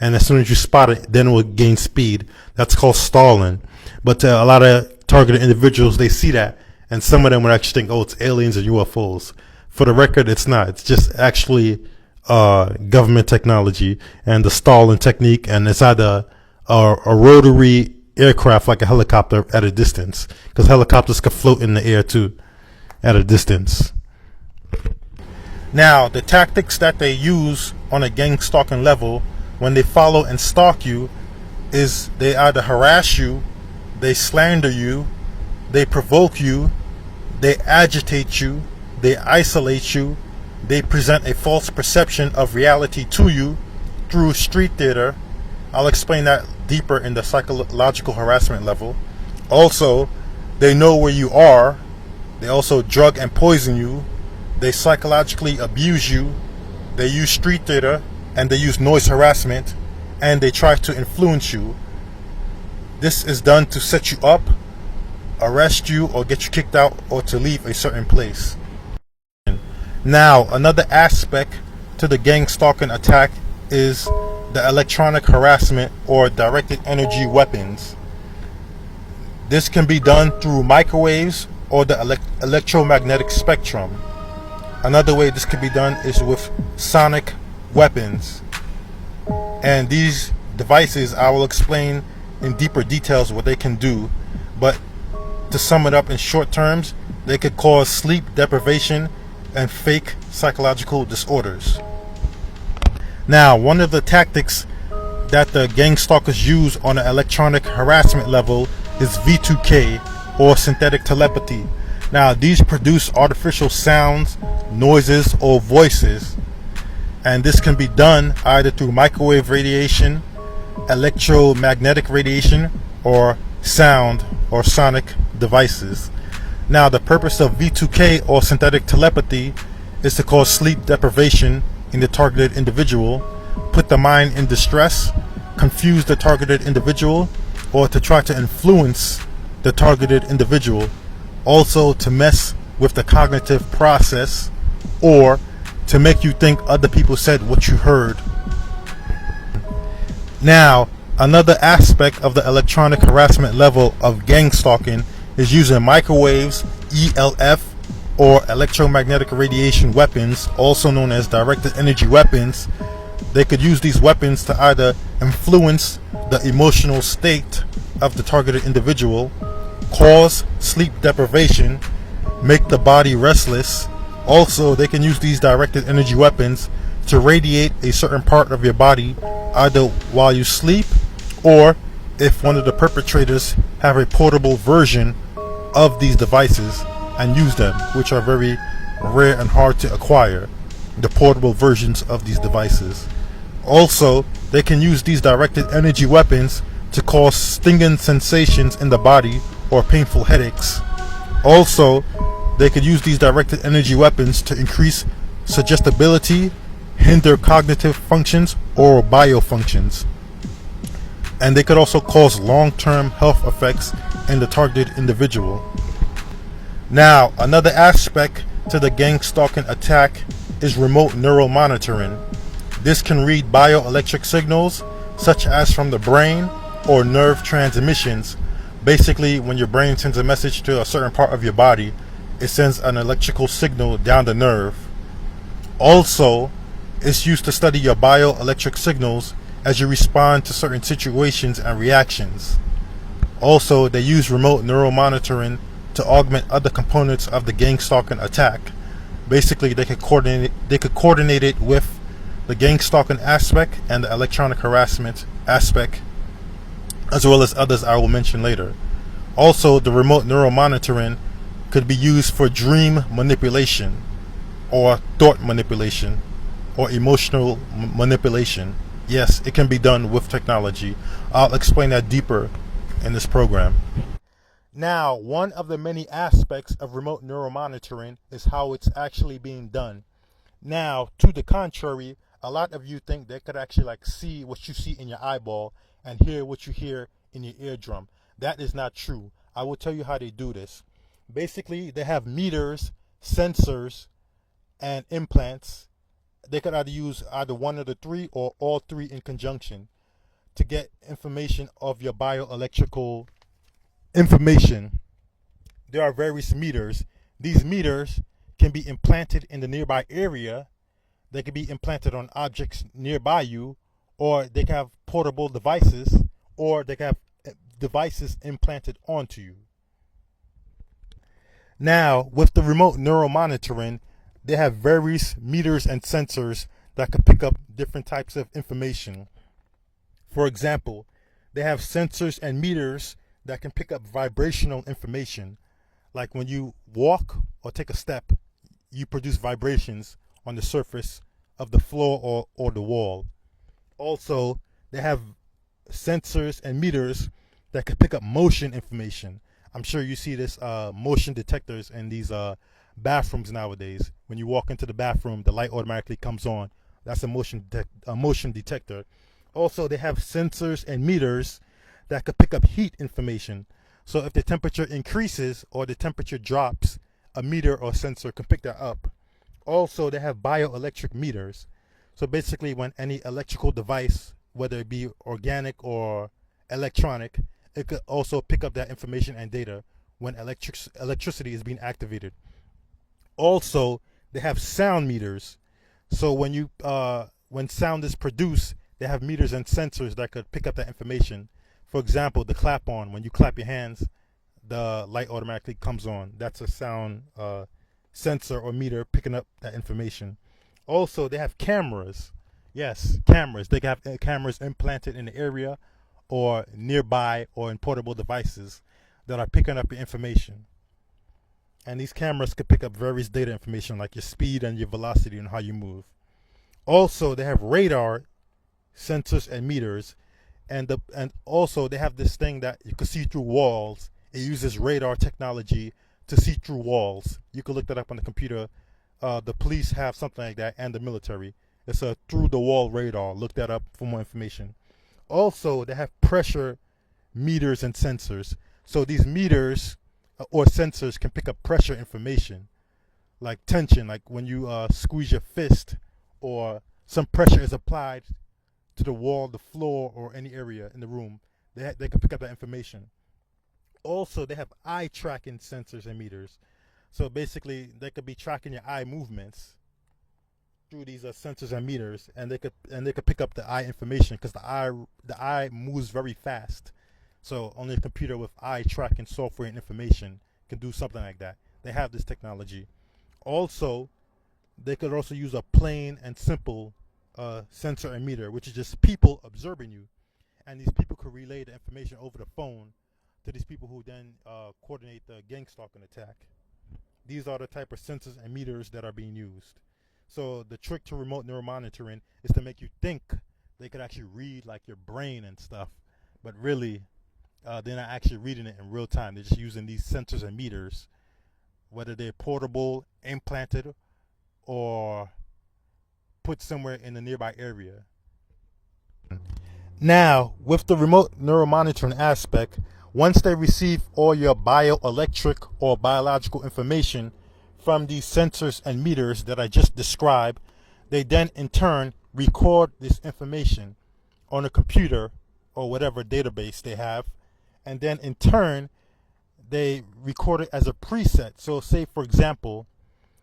And as soon as you spot it, then it will gain speed. That's called stalling. But a lot of targeted individuals, they see that, and some of them would actually think, oh, it's aliens or UFOs. For the record, it's not. It's just actually government technology and the stalling technique, and it's either a rotary aircraft like a helicopter at a distance, because helicopters can float in the air too at a distance. Now, the tactics that they use on a gang stalking level when they follow and stalk you is they either harass you, they slander you, they provoke you, they agitate you, they isolate you, they present a false perception of reality to you through street theater. I'll explain that deeper in the psychological harassment level. Also, they know where you are. They also drug and poison you. They psychologically abuse you. They use street theater, and they use noise harassment, and they try to influence you. This is done to set you up, arrest you, or get you kicked out, or to leave a certain place. Now, another aspect to the gang stalking attack is the electronic harassment or directed energy weapons. This can be done through microwaves or the electromagnetic spectrum. Another way this can be done is with sonic weapons. And these devices, I will explain in deeper details what they can do. But to sum it up in short terms, they could cause sleep deprivation and fake psychological disorders. Now, one of the tactics that the gang stalkers use on an electronic harassment level is V2K, or synthetic telepathy. Now, these produce artificial sounds, noises, or voices, and this can be done either through microwave radiation, electromagnetic radiation, or sound or sonic devices. Now, the purpose of V2K, or synthetic telepathy, is to cause sleep deprivation in the targeted individual, put the mind in distress, confuse the targeted individual, or to try to influence the targeted individual. Also, to mess with the cognitive process, or to make you think other people said what you heard. Now, another aspect of the electronic harassment level of gang stalking is using microwaves, ELF, or electromagnetic radiation weapons, also known as directed energy weapons. They could use these weapons to either influence the emotional state of the targeted individual, cause sleep deprivation, make the body restless. Also, they can use these directed energy weapons to radiate a certain part of your body, either while you sleep, or if one of the perpetrators have a portable version of these devices and use them, which are very rare and hard to acquire, the portable versions of these devices. Also, they can use these directed energy weapons to cause stinging sensations in the body or painful headaches. Also, they could use these directed energy weapons to increase suggestibility, hinder cognitive functions or biofunctions. And they could also cause long-term health effects in the targeted individual. Now, another aspect to the gang stalking attack is remote neural monitoring. This can read bioelectric signals, such as from the brain or nerve transmissions. Basically, when your brain sends a message to a certain part of your body, it sends an electrical signal down the nerve. Also, it's used to study your bioelectric signals as you respond to certain situations and reactions. Also, they use remote neural monitoring to augment other components of the gang stalking attack. Basically, they could coordinate it with the gang stalking aspect and the electronic harassment aspect, as well as others I will mention later. Also, the remote neural monitoring could be used for dream manipulation, or thought manipulation, or emotional manipulation. Yes, it can be done with technology. I'll explain that deeper in this program. Now, one of the many aspects of remote neural monitoring is how it's actually being done. Now, to the contrary, a lot of you think they could actually like see what you see in your eyeball and hear what you hear in your eardrum. That is not true. I will tell you how they do this. Basically, they have meters, sensors, and implants. They could either use either one of the three or all three in conjunction to get information of your bioelectrical information. There are various meters. These meters can be implanted in the nearby area. They can be implanted on objects nearby you, or they can have portable devices, or they can have devices implanted onto you. Now, with the remote neural monitoring, they have various meters and sensors that can pick up different types of information. For example, they have sensors and meters that can pick up vibrational information. Like when you walk or take a step, you produce vibrations on the surface of the floor or the wall. Also, they have sensors and meters that can pick up motion information. I'm sure you see this motion detectors in these bathrooms nowadays. When you walk into the bathroom, the light automatically comes on. That's a motion detector. Also, they have sensors and meters that could pick up heat information. So if the temperature increases or the temperature drops, a meter or sensor can pick that up. Also, they have bioelectric meters. So basically, when any electrical device, whether it be organic or electronic, it could also pick up that information and data when electricity is being activated. Also, they have sound meters. So when sound is produced, they have meters and sensors that could pick up that information. For example, the clap on. When you clap your hands, the light automatically comes on. That's a sound sensor or meter picking up that information. Also, they have cameras. Yes, cameras. They have cameras implanted in the area or nearby or in portable devices that are picking up your information. And these cameras could pick up various data information like your speed and your velocity and how you move. Also, they have radar sensors and meters, and also they have this thing that you can see through walls. It uses radar technology to see through walls. You can look that up on the computer. The police have something like that, and the military. It's a through the wall radar. Look that up for more information. Also, they have pressure meters and sensors. So these meters or sensors can pick up pressure information, like tension, like when you squeeze your fist, or some pressure is applied to the wall, the floor, or any area in the room. They can pick up that information. Also, they have eye tracking sensors and meters. So basically, they could be tracking your eye movements through these sensors and meters, and they could pick up the eye information because the eye moves very fast. So only a computer with eye tracking software and information can do something like that. They have this technology. Also, they could also use a plain and simple sensor and meter, which is just people observing you, and these people could relay the information over the phone to these people who then coordinate the gang stalking attack. These are the type of sensors and meters that are being used. So the trick to remote neural monitoring is to make you think they could actually read like your brain and stuff, but really they're not actually reading it in real time. They're just using these sensors and meters, whether they're portable, implanted, or put somewhere in the nearby area. Now, with the remote neural monitoring aspect, once they receive all your bioelectric or biological information from these sensors and meters that I just described, they then in turn record this information on a computer or whatever database they have, and then in turn they record it as a preset. So say, for example,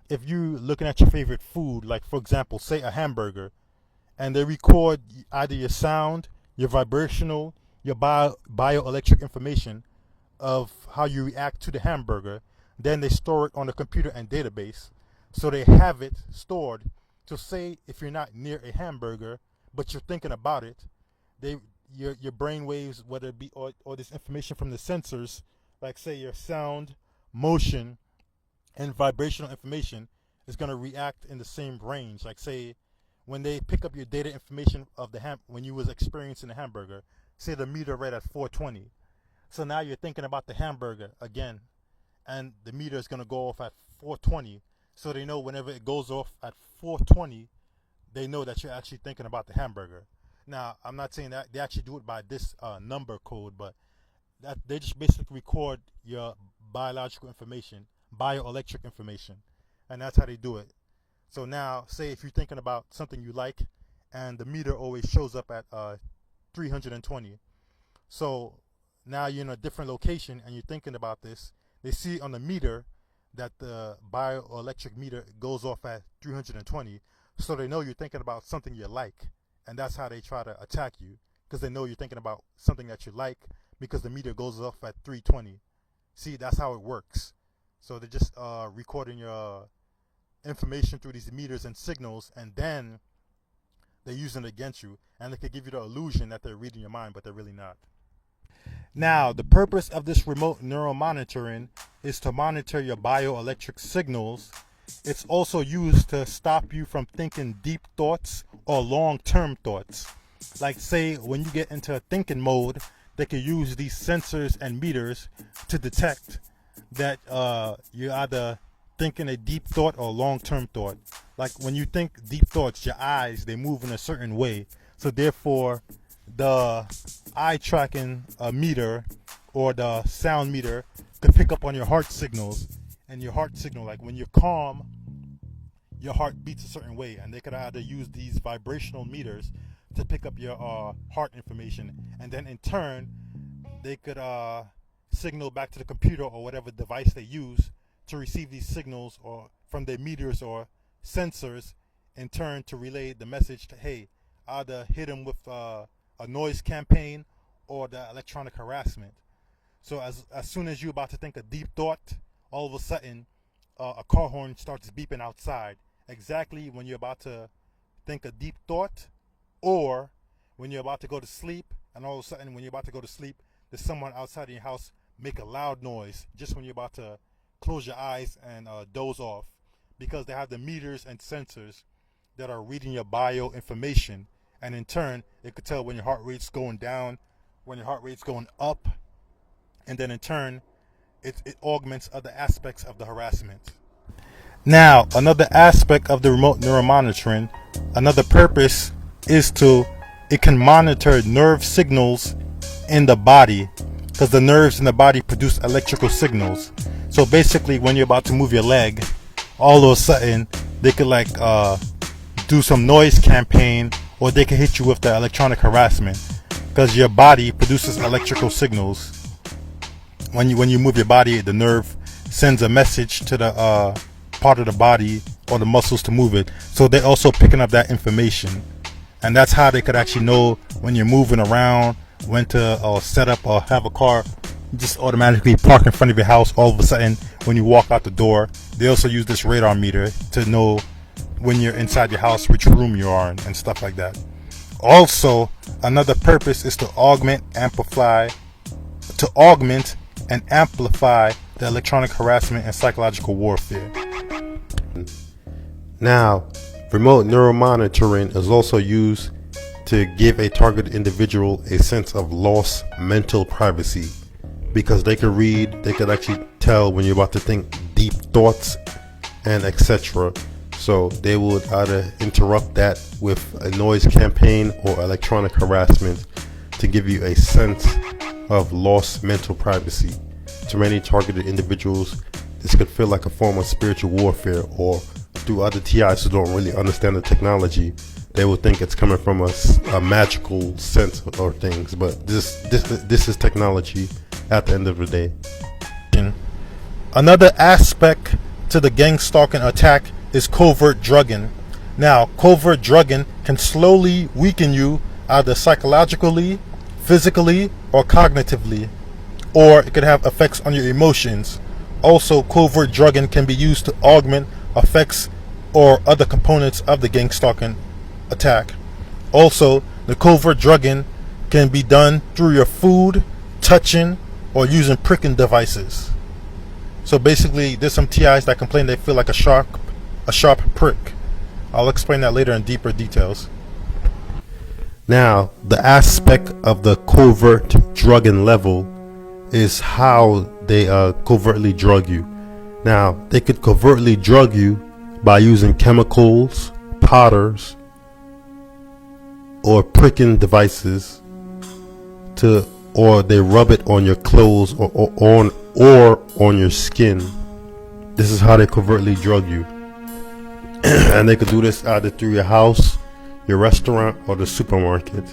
if you're looking at your favorite food, like for example, say a hamburger, and they record either your sound, your vibrational, your bioelectric information of how you react to the hamburger, then they store it on the computer and database. So they have it stored So say if you're not near a hamburger, but you're thinking about it, your brain waves, whether it be or this information from the sensors, like say your sound, motion, and vibrational information, is going to react in the same range. Like say when they pick up your data information of the when you was experiencing the hamburger, say the meter read at 420. So now you're thinking about the hamburger again, and the meter is going to go off at 420. So they know whenever it goes off at 420, they know that you're actually thinking about the hamburger. Now, I'm not saying that they actually do it by this number code, but that they just basically record your biological information, bioelectric information, and that's how they do it. So now, say if you're thinking about something you like, and the meter always shows up at 320. So now you're in a different location and you're thinking about this. They see on the meter that the bioelectric meter goes off at 320, so they know you're thinking about something you like, and that's how they try to attack you, because they know you're thinking about something that you like because the meter goes off at 320. See, that's how it works. So they're just recording your information through these meters and signals, and then they're using it against you, and they could give you the illusion that they're reading your mind, but they're really not. Now, the purpose of this remote neural monitoring is to monitor your bioelectric signals. It's also used to stop you from thinking deep thoughts or long-term thoughts. Like say when you get into a thinking mode, they can use these sensors and meters to detect that you're either thinking a deep thought or long-term thought. Like when you think deep thoughts, your eyes, they move in a certain way. So therefore, the eye tracking meter or the sound meter could pick up on your heart signals, and your heart signal, like when you're calm, your heart beats a certain way, and they could either use these vibrational meters to pick up your heart information, and then in turn they could signal back to the computer or whatever device they use to receive these signals or from their meters or sensors, in turn to relay the message to, hey, either hit them with a noise campaign or the electronic harassment. So as soon as you're about to think a deep thought, all of a sudden a car horn starts beeping outside, exactly when you're about to think a deep thought, or when you're about to go to sleep, and all of a sudden when you're about to go to sleep, there's someone outside of your house make a loud noise just when you're about to close your eyes and doze off, because they have the meters and sensors that are reading your bio information, and in turn it could tell when your heart rate's going down, when your heart rate's going up, and then in turn it augments other aspects of the harassment. Now, another aspect of the remote neural monitoring, another purpose is it can monitor nerve signals in the body, because the nerves in the body produce electrical signals. So basically when you're about to move your leg, all of a sudden they could like do some noise campaign, or they can hit you with the electronic harassment, because your body produces electrical signals. When you move your body, the nerve sends a message to the part of the body or the muscles to move it. So they're also picking up that information, and that's how they could actually know when you're moving around, when to set up or have a car just automatically park in front of your house. All of a sudden when you walk out the door, they also use this radar meter to know when you're inside your house which room you are in and stuff like that. Also, another purpose is to augment and amplify the electronic harassment and psychological warfare. Now, remote neural monitoring is also used to give a targeted individual a sense of lost mental privacy, because they could actually tell when you're about to think deep thoughts and etc. So they would either interrupt that with a noise campaign or electronic harassment to give you a sense of lost mental privacy. To many targeted individuals, this could feel like a form of spiritual warfare, or through other TIs who don't really understand the technology, they will think it's coming from a magical sense or things. But this is technology at the end of the day. Another aspect to the gang stalking attack is covert drugging. Now, covert drugging can slowly weaken you either psychologically, physically, or cognitively, or it could have effects on your emotions. Also, covert drugging can be used to augment effects or other components of the gang stalking attack. Also, the covert drugging can be done through your food, touching, or using pricking devices. So basically, there's some TIs that complain they feel like a sharp prick. I'll explain that later in deeper details. Now, the aspect of the covert drugging level is how they covertly drug you. Now, they could covertly drug you by using chemicals, powders, or pricking devices or they rub it on your clothes or on your skin. This is how they covertly drug you. And they could do this either through your house, your restaurant, or the supermarket.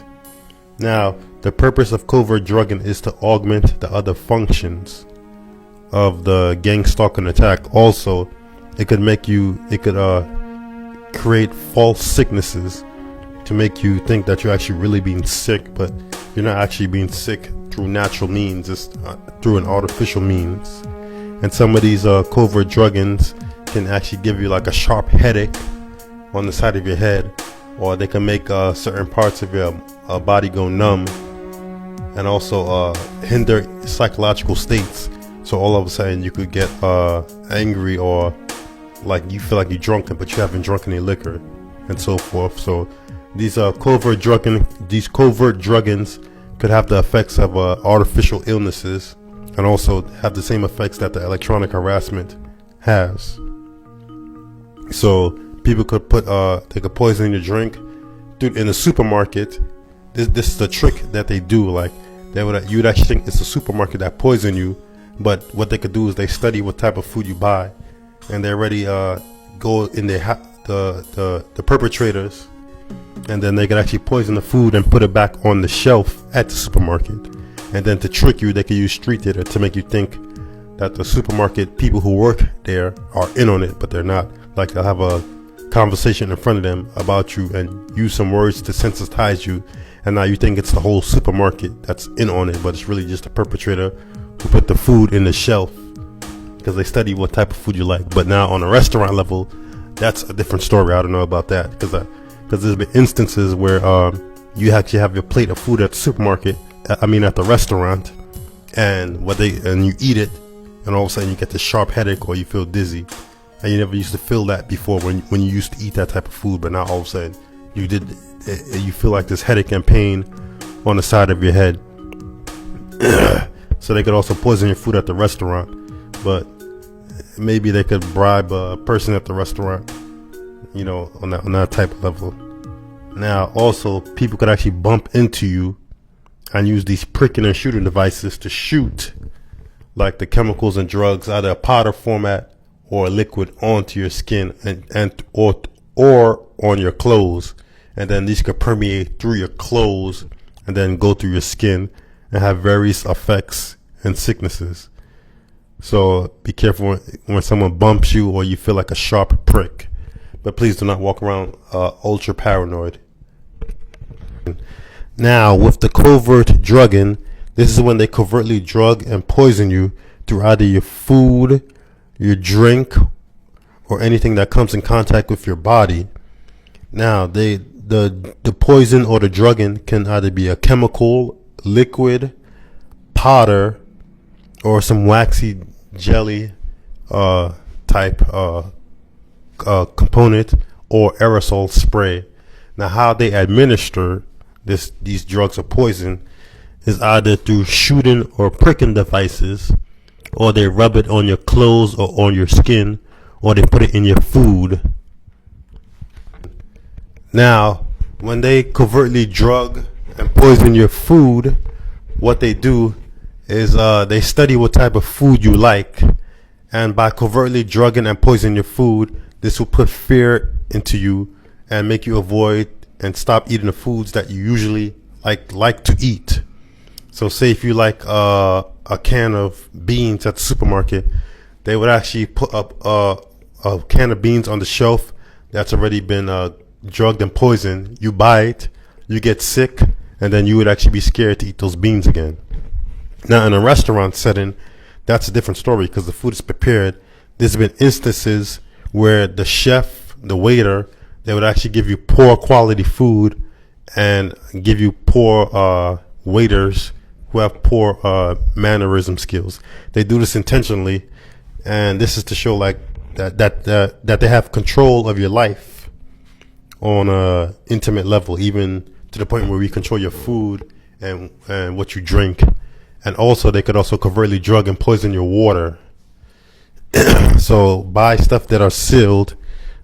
Now, the purpose of covert drugging is to augment the other functions of the gang stalking attack. Also, it could create false sicknesses to make you think that you're actually really being sick, but you're not actually being sick through natural means. It's through an artificial means. And some of these covert druggings can actually give you like a sharp headache on the side of your head, or they can make certain parts of your body go numb, and also hinder psychological states. So all of a sudden you could get angry, or like you feel like you're drunken but you haven't drunk any liquor, and so forth. So these covert druggings could have the effects of artificial illnesses, and also have the same effects that the electronic harassment has. So people could they could poison your drink in the supermarket. This is the trick that they do. Like you'd actually think it's the supermarket that poison you, but what they could do is they study what type of food you buy, and they already go in the perpetrators, and then they could actually poison the food and put it back on the shelf at the supermarket. And then to trick you, they could use street theater to make you think that the supermarket people who work there are in on it, but they're not. Like they'll have a conversation in front of them about you and use some words to sensitize you, and now you think it's the whole supermarket that's in on it, but it's really just the perpetrator who put the food in the shelf because they study what type of food you like. But now on a restaurant level, that's a different story. I don't know about that, because there's been instances where you actually have your plate of food at the supermarket, at the restaurant, and you eat it, and all of a sudden you get this sharp headache or you feel dizzy, and you never used to feel that before when you used to eat that type of food, but now all of a sudden you feel like this headache and pain on the side of your head. So they could also poison your food at the restaurant, but maybe they could bribe a person at the restaurant, on that type of level. Now, also, people could actually bump into you and use these pricking and shooting devices to shoot like the chemicals and drugs, either a powder format or a liquid, onto your skin or on your clothes. And then these could permeate through your clothes and then go through your skin and have various effects and sicknesses. So be careful when someone bumps you or you feel like a sharp prick. But please do not walk around ultra paranoid. Now, with the covert drugging, this is when they covertly drug and poison you through either your food, your drink, or anything that comes in contact with your body. Now, the poison or the drugging can either be a chemical, liquid, powder, or some waxy jelly type component, or aerosol spray. Now, how they administer these drugs or poison is either through shooting or pricking devices, or they rub it on your clothes or on your skin, or they put it in your food. Now, when they covertly drug and poison your food, what they do is they study what type of food you like, and by covertly drugging and poisoning your food, this will put fear into you and make you avoid and stop eating the foods that you usually like to eat. So say if you like a can of beans at the supermarket, they would actually put up a can of beans on the shelf that's already been drugged and poisoned. You buy it, you get sick, and then you would actually be scared to eat those beans again. Now, in a restaurant setting, that's a different story because the food is prepared. There's been instances where the chef, the waiter, they would actually give you poor quality food and give you poor waiters who have poor mannerism skills. They do this intentionally, and this is to show like that they have control of your life on a intimate level, even to the point where we control your food and what you drink. And also they could also covertly drug and poison your water. So buy stuff that are sealed.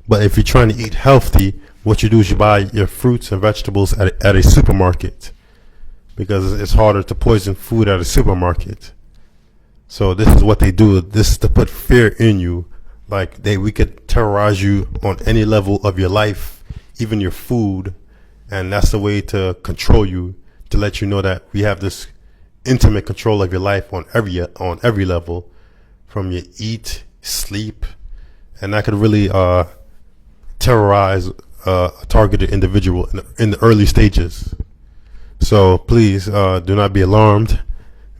But if you're trying to eat healthy, what you do is you buy your fruits and vegetables at a supermarket, because it's harder to poison food at a supermarket. So this is what they do. This is to put fear in you. Like we could terrorize you on any level of your life, even your food. And that's the way to control you, to let you know that we have this intimate control of your life on every level, from your eat, sleep. And that could really terrorize a targeted individual in the early stages. So please do not be alarmed.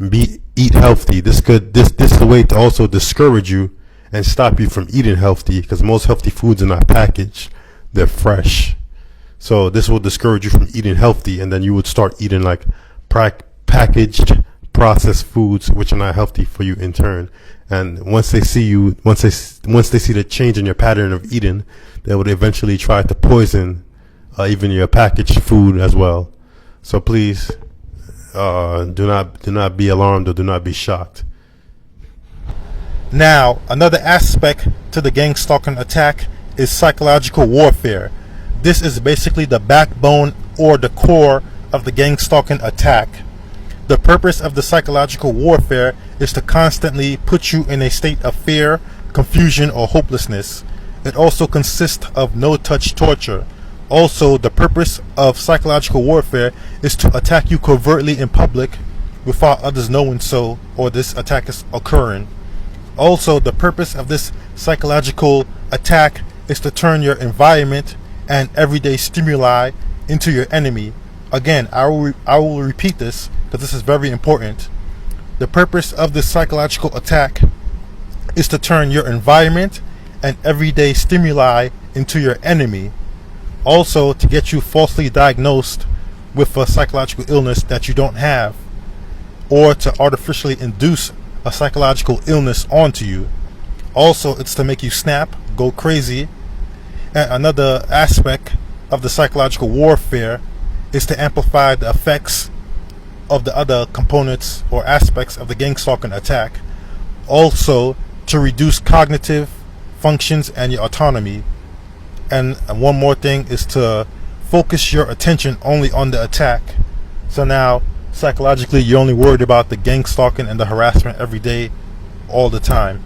Eat healthy. This is a way to also discourage you and stop you from eating healthy, because most healthy foods are not packaged, they're fresh. So this will discourage you from eating healthy, and then you would start eating like packaged, processed foods, which are not healthy for you in turn. And once they see the change in your pattern of eating, they would eventually try to poison even your packaged food as well. So please do not be alarmed, or do not be shocked. Now, another aspect to the gang stalking attack is psychological warfare. This is basically the backbone or the core of the gang stalking attack. The purpose of the psychological warfare is to constantly put you in a state of fear, confusion, or hopelessness. It also consists of no-touch torture. Also, the purpose of psychological warfare is to attack you covertly in public without others knowing so, or this attack is occurring. Also, the purpose of this psychological attack is to turn your environment and everyday stimuli into your enemy. Again, I will repeat this because this is very important. The purpose of this psychological attack is to turn your environment and everyday stimuli into your enemy. Also, to get you falsely diagnosed with a psychological illness that you don't have, or to artificially induce a psychological illness onto you. Also, it's to make you snap, go crazy. And another aspect of the psychological warfare is to amplify the effects of the other components or aspects of the gang stalking attack. Also, to reduce cognitive functions and your autonomy. And one more thing is to focus your attention only on the attack. So now, psychologically, you're only worried about the gang stalking and the harassment every day, all the time.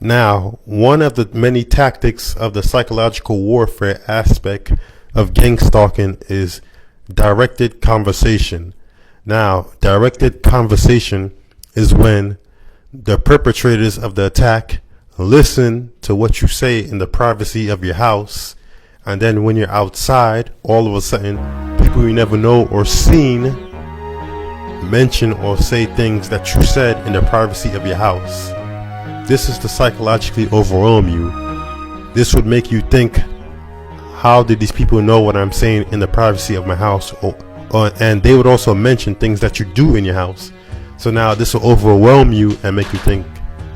Now, one of the many tactics of the psychological warfare aspect of gang stalking is directed conversation. Now, directed conversation is when the perpetrators of the attack listen to what you say in the privacy of your house, and then when you're outside, all of a sudden, people you never know or seen mention or say things that you said in the privacy of your house. This is to psychologically overwhelm you. This would make you think, how did these people know what I'm saying in the privacy of my house? And they would also mention things that you do in your house. So now this will overwhelm you and make you think,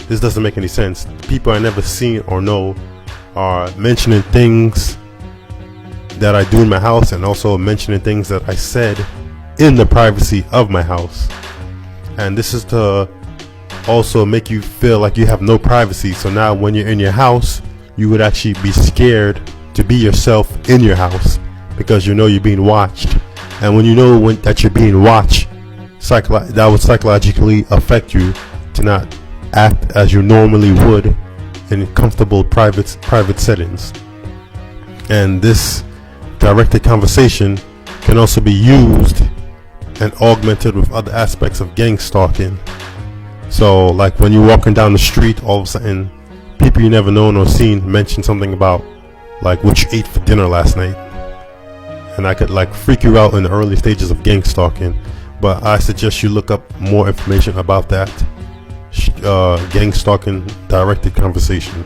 this doesn't make any sense. People I never seen or know are mentioning things that I do in my house, and also mentioning things that I said in the privacy of my house. And this is to also make you feel like you have no privacy. So now when you're in your house, you would actually be scared to be yourself in your house, because you know you're being watched. And when you know that you're being watched, that would psychologically affect you to not act as you normally would in comfortable private settings. And this directed conversation can also be used and augmented with other aspects of gang stalking. So like when you're walking down the street, all of a sudden people you never known or seen mention something about like what you ate for dinner last night, and I could like freak you out in the early stages of gang stalking. But I suggest you look up more information about that gang stalking directed conversation.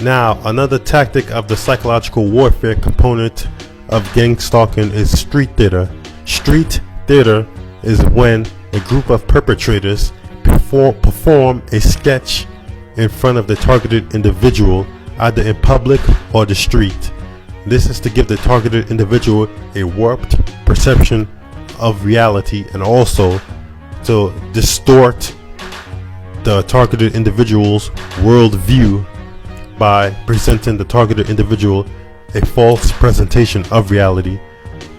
Now, another tactic of the psychological warfare component of gang stalking is street theater. Street theater is when a group of perpetrators perform a sketch in front of the targeted individual, either in public or the street. This is to give the targeted individual a warped perception of reality, and also to distort the targeted individual's worldview by presenting the targeted individual a false presentation of reality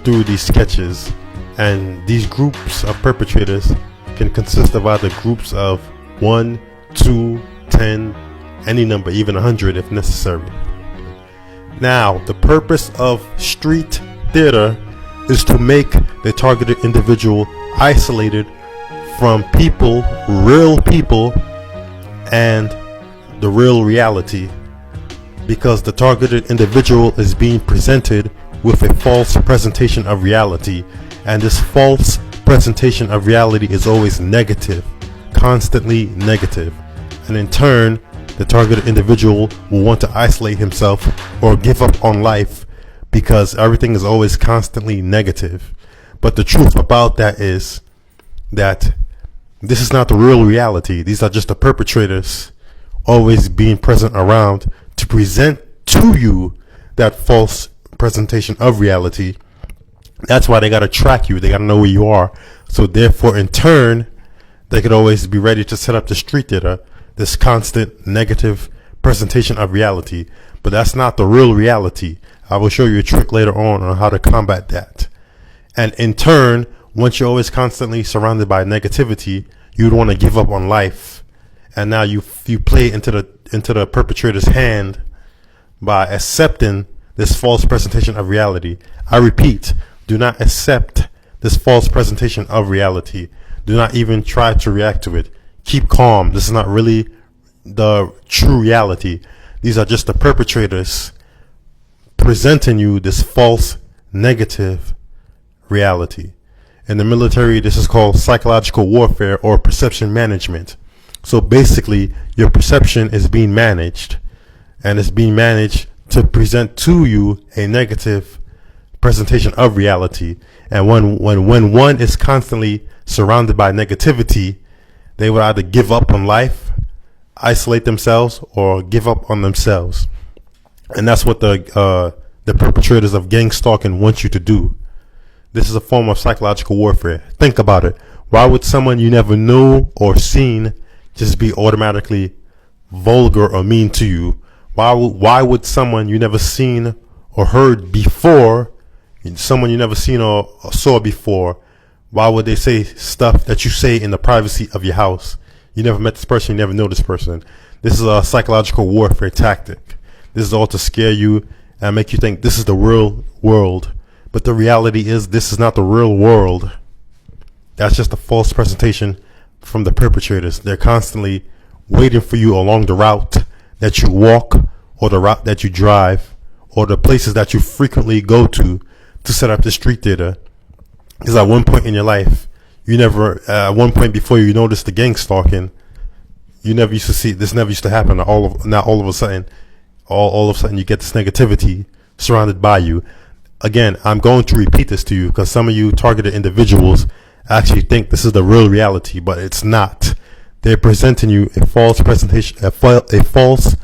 through these sketches. And these groups of perpetrators can consist of either groups of 1, 2, 10, any number, even 100 if necessary. Now, the purpose of street theater is to make the targeted individual isolated from people, real people, and the real reality, because the targeted individual is being presented with a false presentation of reality, and this false presentation of reality is always negative, constantly negative, and in turn the targeted individual will want to isolate himself or give up on life because everything is always constantly negative. But the truth about that is that this is not the real reality. These are just the perpetrators always being present around to present to you that false presentation of reality. That's why they got to track you. They got to know where you are. So therefore, in turn, they could always be ready to set up the street theater, this constant negative presentation of reality. But that's not the real reality. I will show you a trick later on how to combat that. And in turn, once you're always constantly surrounded by negativity, you'd want to give up on life. And now you play into the perpetrator's hand by accepting this false presentation of reality. I repeat, do not accept this false presentation of reality. Do not even try to react to it. Keep calm. This is not really the true reality. These are just the perpetrators presenting you this false negative reality. In the military, this is called psychological warfare or perception management. So basically, your perception is being managed, and it's being managed to present to you a negative presentation of reality. And when one is constantly surrounded by negativity, they would either give up on life, isolate themselves, or give up on themselves. And that's what the perpetrators of gang stalking want you to do. This is a form of psychological warfare. Think about it. Why would someone you never knew or seen just be automatically vulgar or mean to you? Why would someone you never seen or heard before, someone you never seen or saw before, why would they say stuff that you say in the privacy of your house? You never met this person, you never know this person. This is a psychological warfare tactic. This is all to scare you and make you think this is the real world. But the reality is this is not the real world. That's just a false presentation from the perpetrators. They're constantly waiting for you along the route that you walk, or the route that you drive, or the places that you frequently go to set up the street theater. Because at one point in your life, you never, at one point before you noticed the gang stalking, you never used to see, this never used to happen. Now all of a sudden you get this negativity surrounded by you. Again, I'm going to repeat this to you because some of you targeted individuals actually think this is the real reality, but it's not. They're presenting you a false presentation, a false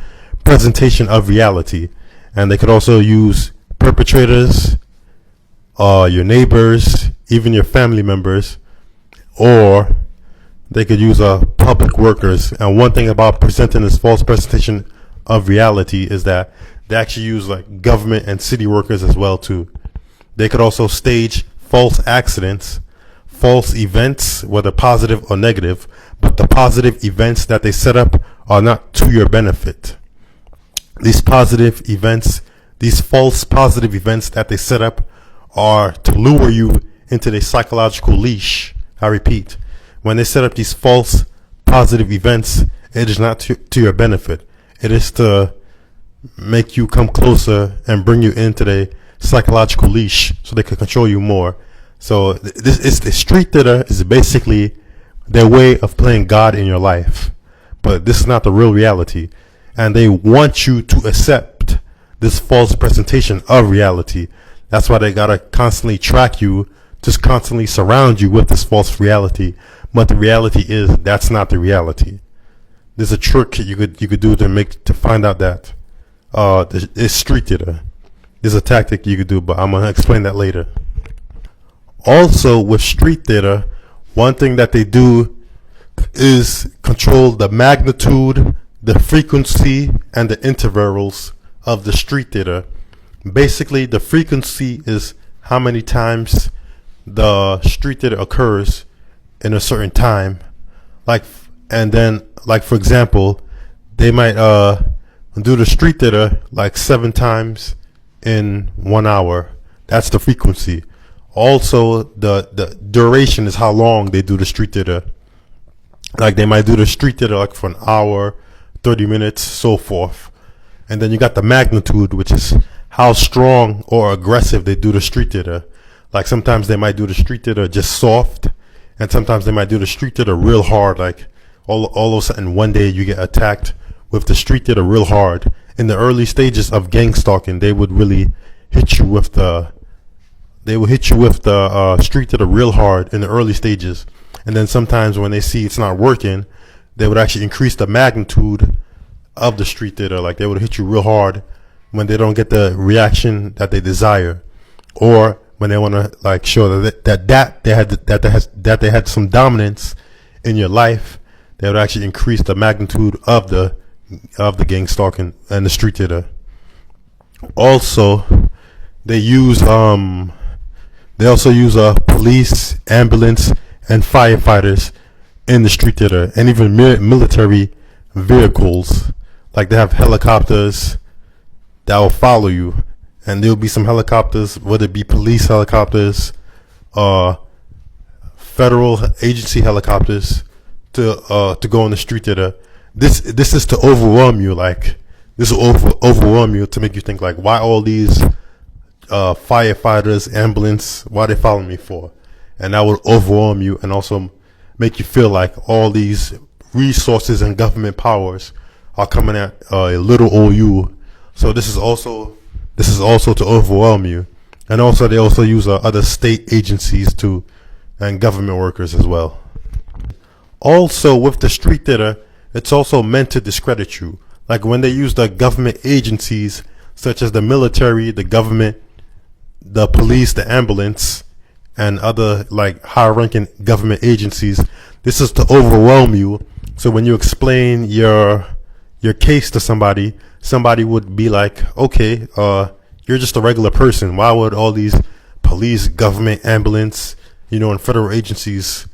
presentation of reality. And they could also use perpetrators, your neighbors, even your family members, or they could use public workers. And one thing about presenting this false presentation of reality is that they actually use like government and city workers as well too. They could also stage false accidents, false events, whether positive or negative, but the positive events that they set up are not to your benefit. These positive events, these false positive events that they set up are to lure you into the psychological leash. I repeat, when they set up these false positive events, it is not to your benefit. It is to make you come closer and bring you into the psychological leash so they can control you more. So this is the street theater is basically their way of playing God in your life. But this is not the real reality. and they want you to accept this false presentation of reality. That's why they gotta constantly track you, just constantly surround you with this false reality. But the reality is that's not the reality. There's a trick you could do to find out that it's street theater. There's a tactic you could do, but I'm gonna explain that later. Also, with street theater, one thing that they do is control the magnitude, the frequency, and the intervals of the street theater. Basically, the frequency is how many times the street theater occurs in a certain time. And then, for example, they might do the street theater 7 times in 1 hour. That's the frequency. Also, the duration is how long they do the street theater. They might do the street theater for an hour, 30 minutes, so forth. And then you got the magnitude, which is how strong or aggressive they do the street theater. Sometimes they might do the street theater just soft, and sometimes they might do the street theater real hard. All of a sudden one day you get attacked with the street theater real hard. In the early stages of gang stalking, they would really hit you with the street theater real hard in the early stages. And then sometimes when they see it's not working, they would actually increase the magnitude of the street theater. They would hit you real hard when they don't get the reaction that they desire, or when they want to show that they had some dominance in your life. They would actually increase the magnitude of the gang stalking and the street theater. Also, they also use police, ambulance, and firefighters in the street theater, and even military vehicles. They have helicopters that will follow you, and there'll be some helicopters, whether it be police helicopters, federal agency helicopters, to go in the street theater. This is to overwhelm you. This will overwhelm you to make you think why all these firefighters, ambulance, why they following me for? And that would overwhelm you and also make you feel like all these resources and government powers are coming at a little old you. So this is also to overwhelm you. And also they also use other state agencies too, and government workers as well. Also, with the street theater, it's also meant to discredit you. When they use the government agencies such as the military, the government, the police, the ambulance, and other high-ranking government agencies, this is to overwhelm you. So when you explain your case to somebody would be okay, you're just a regular person. Why would all these police, government, ambulance, and federal agencies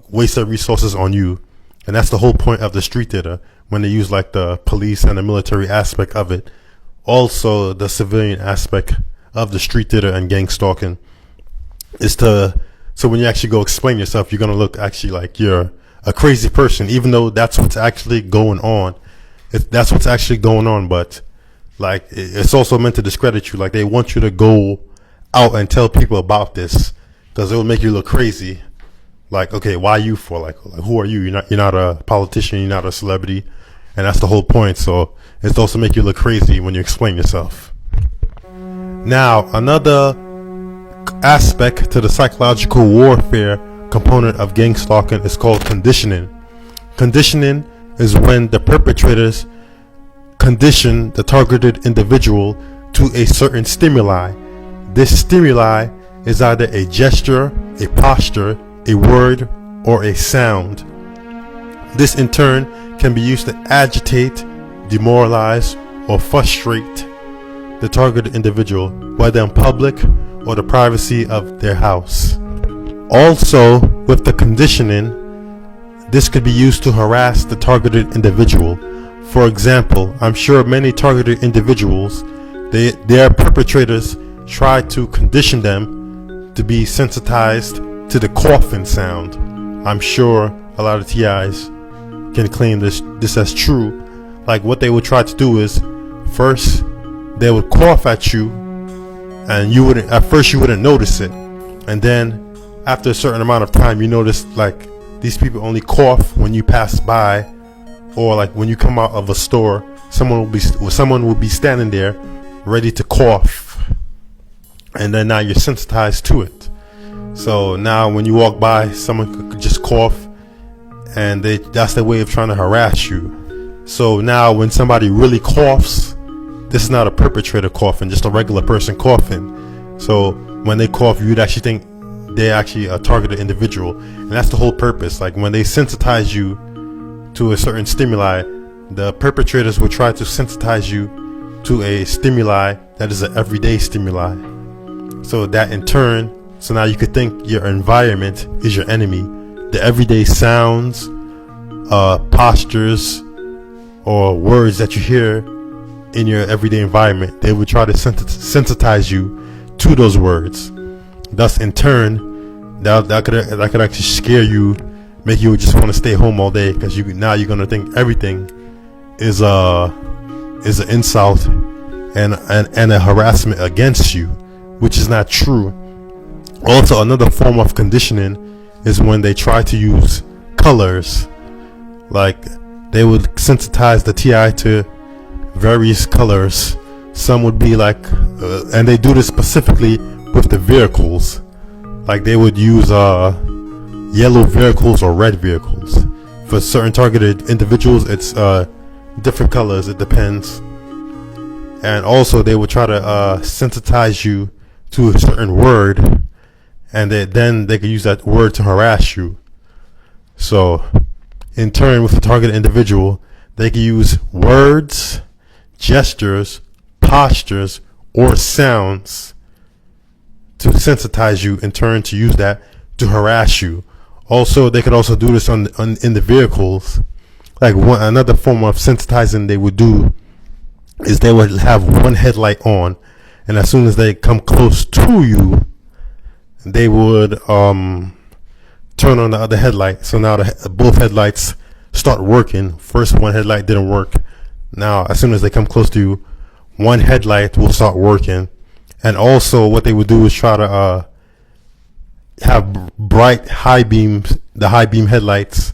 waste their resources on you? And that's the whole point of the street theater, when they use the police and the military aspect of it. Also, the civilian aspect of the street theater and gang stalking is so when you actually go explain yourself, you're going to look actually like you're a crazy person, even though that's what's actually going on. That's what's actually going on, but it's also meant to discredit you. They want you to go out and tell people about this, because it will make you look crazy. Okay, why you for? Who are you? You're not a politician. You're not a celebrity, and that's the whole point. So it's also make you look crazy when you explain yourself. Now, another aspect to the psychological warfare component of gang stalking is called conditioning. Conditioning is when the perpetrators condition the targeted individual to a certain stimuli. This stimuli is either a gesture, a posture, a word, or a sound. This in turn can be used to agitate, demoralize, or frustrate the targeted individual, whether in public or the privacy of their house. Also, with the conditioning, this could be used to harass the targeted individual. For example, I'm sure many targeted individuals, their perpetrators try to condition them to be sensitized to the coughing sound. I'm sure a lot of TIs can claim this as true. What they would try to do is, first they would cough at you, and at first you wouldn't notice it, and then after a certain amount of time you notice these people only cough when you pass by, or like when you come out of a store, someone will be standing there ready to cough, and then now you're sensitized to it. So now when you walk by, someone could just cough, and that's their way of trying to harass you. So now when somebody really coughs, this is not a perpetrator coughing, just a regular person coughing. So when they cough, you'd actually think they're actually a targeted individual, and that's the whole purpose. Like when they sensitize you to a certain stimuli, the perpetrators will try to sensitize you to a stimuli that is an everyday stimuli. So that in turn, so now you could think your environment is your enemy. The everyday sounds, postures, or words that you hear in your everyday environment, they would try to sensitize you to those words. Thus, in turn, that could actually scare you, make you just want to stay home all day, because now you're gonna think everything is an insult and a harassment against you, which is not true. Also, another form of conditioning is when they try to use colors. Like they would sensitize the TI to various colors. Some would be like, and they do this specifically with the vehicles. Like they would use yellow vehicles or red vehicles. For certain targeted individuals, it's different colors. It depends. And also, they would try to sensitize you to a certain word, and then they could use that word to harass you. So, in turn, with the targeted individual, they can use words, gestures, postures, or sounds to sensitize you, in turn to use that to harass you. Also, they could also do this in the vehicles. Like another form of sensitizing they would do is they would have one headlight on, and as soon as they come close to you, they would turn on the other headlight. So now both headlights start working. First one headlight didn't work. Now as soon as they come close to you, one headlight will start working. And also what they would do is try to have bright the high beam headlights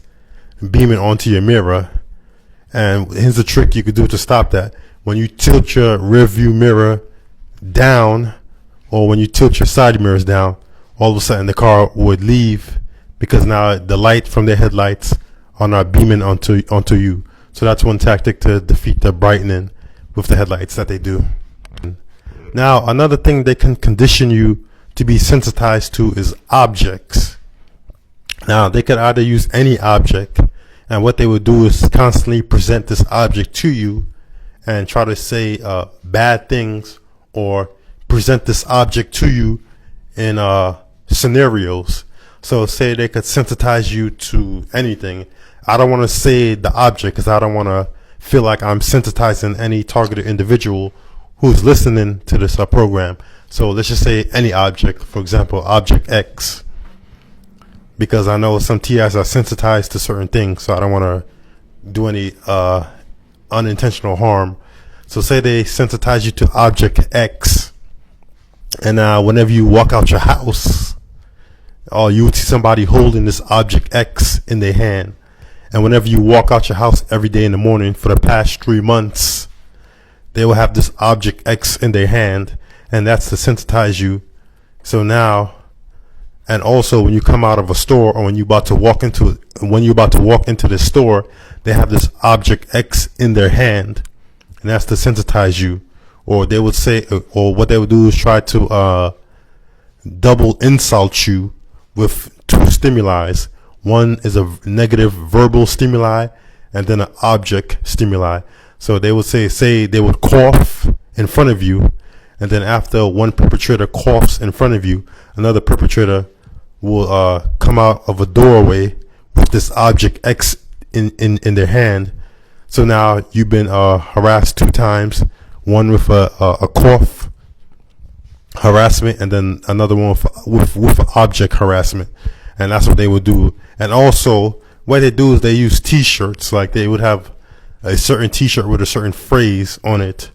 beaming onto your mirror. And here's a trick you could do to stop that. When you tilt your rear view mirror down, or when you tilt your side mirrors down, all of a sudden the car would leave, because now the light from their headlights are not beaming onto you. So that's one tactic to defeat the brightening with the headlights that they do. Now, another thing they can condition you to be sensitized to is objects. Now, they could either use any object, and what they would do is constantly present this object to you and try to say bad things, or present this object to you in scenarios. So say they could sensitize you to anything. I don't want to say the object because I don't want to feel like I'm sensitizing any targeted individual who's listening to this program. So let's just say any object, for example, object X, because I know some TIs are sensitized to certain things, so I don't want to do any unintentional harm. So say they sensitize you to object X, and whenever you walk out your house, you would see somebody holding this object X in their hand. And whenever you walk out your house every day in the morning for the past 3 months, they will have this object X in their hand, and that's to sensitize you. So now, and also when you come out of a store, or when you're about to walk into the store, they have this object X in their hand, and that's to sensitize you. Or they would say, or what they would do is try to double insult you with 2 stimuli. One is a negative verbal stimuli, and then an object stimuli. So they would say they would cough in front of you, and then after one perpetrator coughs in front of you, another perpetrator will come out of a doorway with this object X in their hand. So now you've been harassed 2 times, one with a cough harassment, and then another one with object harassment. And that's what they would do. And also what they do is they use t-shirts. Like they would have a certain t-shirt with a certain phrase on it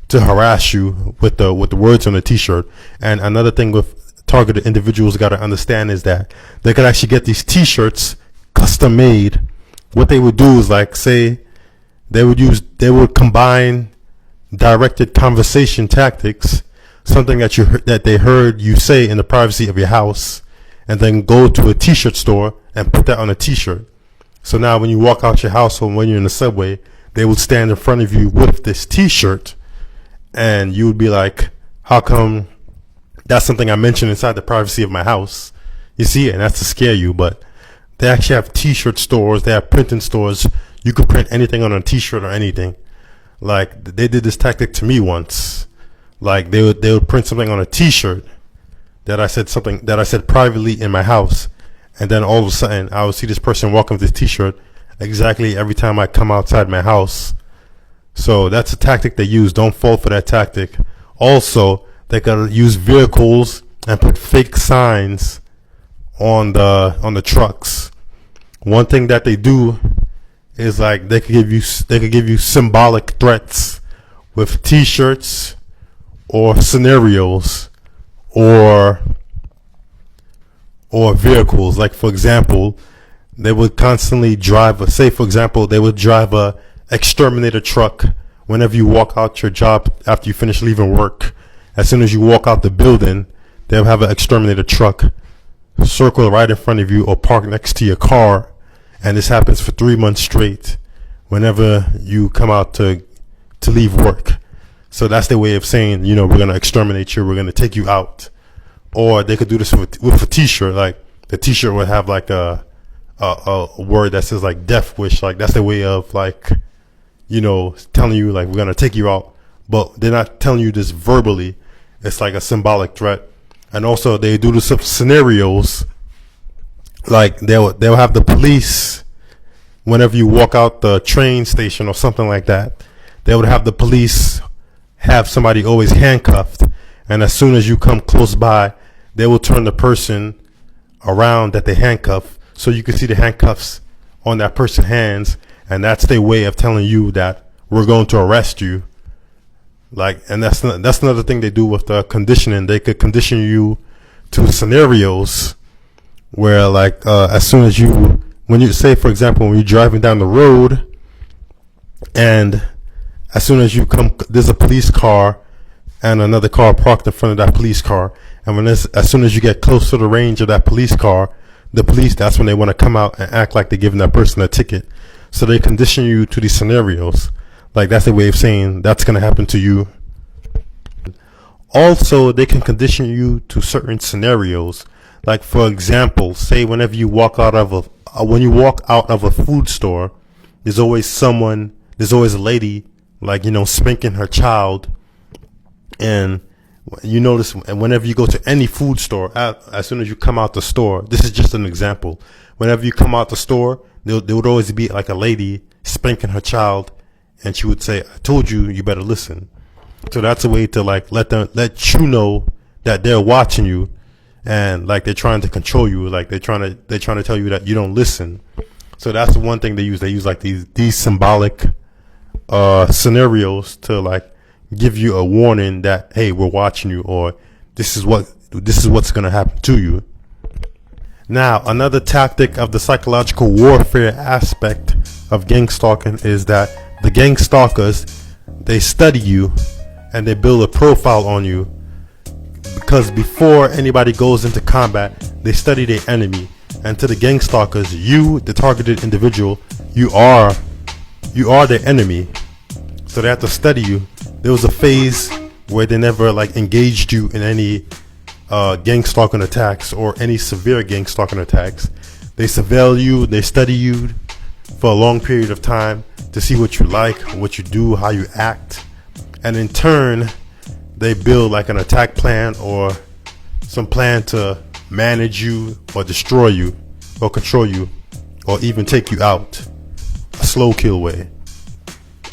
to harass you with the words on the t-shirt. And another thing with targeted individuals got to understand is that they could actually get these t-shirts custom made. What they would do is, like, say they would combine directed conversation tactics, something that they heard you say in the privacy of your house, and then go to a t-shirt store and put that on a t-shirt. So now when you walk out your house or when you're in the subway, they would stand in front of you with this t-shirt, and you would be like, how come that's something I mentioned inside the privacy of my house? You see, and that's to scare you. But they actually have t-shirt stores, they have printing stores. You could print anything on a t-shirt or anything. Like, they did this tactic to me once. Like, they would print something on a t-shirt that I said privately in my house, and then all of a sudden I would see this person walking with this t-shirt exactly every time I come outside my house. So that's a tactic they use. Don't fall for that tactic. Also, they could use vehicles and put fake signs on the trucks. One thing that they do is, like, they could give you symbolic threats with t-shirts or scenarios or vehicles. Like, for example, they would constantly drive they would drive a exterminator truck whenever you walk out your job after you finish leaving work. As soon as you walk out the building, they'll have an exterminator truck circle right in front of you or park next to your car. And this happens for 3 months straight whenever you come out to leave work. So that's their way of saying, we're going to exterminate you, we're going to take you out. Or they could do this with a t-shirt. Like, the t-shirt would have like a word that says like death wish. Like, that's their way of, like, telling you, like, we're going to take you out. But they're not telling you this verbally. It's like a symbolic threat. And also they do this with scenarios. Like, they'll have the police, whenever you walk out the train station or something like that, they would have the police have somebody always handcuffed. And as soon as you come close by, they will turn the person around that they handcuff, so you can see the handcuffs on that person's hands. And that's their way of telling you that we're going to arrest you. Like, and that's another thing they do with the conditioning. They could condition you to scenarios where, like, as soon as when you say, for example, when you're driving down the road, and as soon as you come, there's a police car and another car parked in front of that police car, and as soon as you get close to the range of that police car, the police, that's when they want to come out and act like they're giving that person a ticket. So they condition you to these scenarios. Like, that's a way of saying that's going to happen to you. Also, they can condition you to certain scenarios. Like, for example, say whenever you walk out of a food store, there's always a lady, like, spanking her child. And you notice, and whenever you go to any food store, as soon as you come out the store, this is just an example. Whenever you come out the store, there would always be like a lady spanking her child, and she would say, "I told you, you better listen." So that's a way to, like, let you know that they're watching you, and, like, they're trying to control you. Like, they're trying to tell you that you don't listen. So that's the one thing they use. They use, like, these symbolic scenarios to, like, give you a warning that, hey, we're watching you, or this is what's going to happen to you. Now, another tactic of the psychological warfare aspect of gang stalking is that the gang stalkers, they study you and they build a profile on you, because before anybody goes into combat, they study their enemy. And to the gang stalkers, you, the targeted individual, you are their enemy. So they have to study you. There was a phase where they never, like, engaged you in any gang stalking attacks or any severe gang stalking attacks. They surveil you, they study you for a long period of time to see what you like, what you do, how you act. And in turn, they build, like, an attack plan or some plan to manage you or destroy you or control you or even take you out a slow kill way.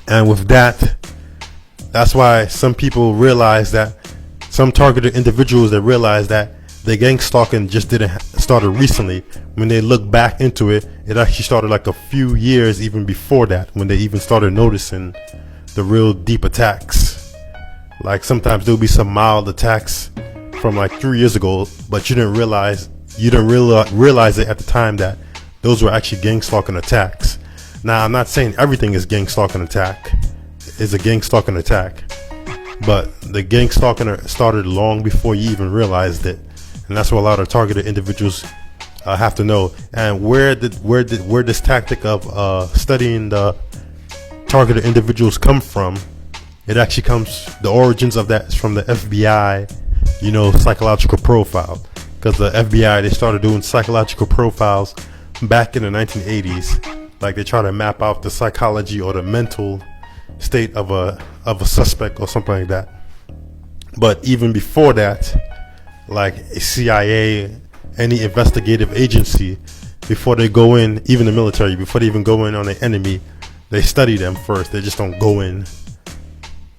And with that's why some people realize that, some targeted individuals that realize that the gang stalking just didn't started recently. When they look back into it, it actually started like a few years even before that, when they even started noticing the real deep attacks. Like, sometimes there'll be some mild attacks from like 3 years ago, but you didn't realize it at the time that those were actually gang stalking attacks. Now, I'm not saying everything is gang stalking attack. Is a gang stalking attack, but the gang stalking started long before you even realized it, and that's what a lot of targeted individuals have to know. And where this tactic of studying the targeted individuals come from? It actually comes, the origins of that is from the FBI, psychological profile. Because the FBI, they started doing psychological profiles back in the 1980s. Like they try to map out the psychology or the mental state of a suspect or something like that. But even before that, like a CIA, any investigative agency, before they go in, even the military, before they even go in on an enemy, they study them first. They just don't go in.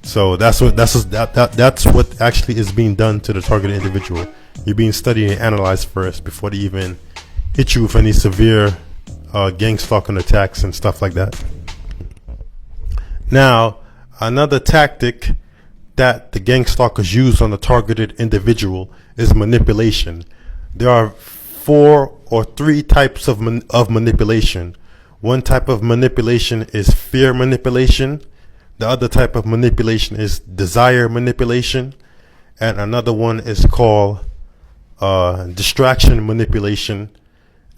So that's what actually is being done to the targeted individual. You're being studied and analyzed first before they even hit you with any severe gang stalking attacks and stuff like that. Now, another tactic that the gang stalkers use on the targeted individual is manipulation. There are 4 or 3 types of manipulation. One type of manipulation is fear manipulation. The other type of manipulation is desire manipulation. And another one is called distraction manipulation.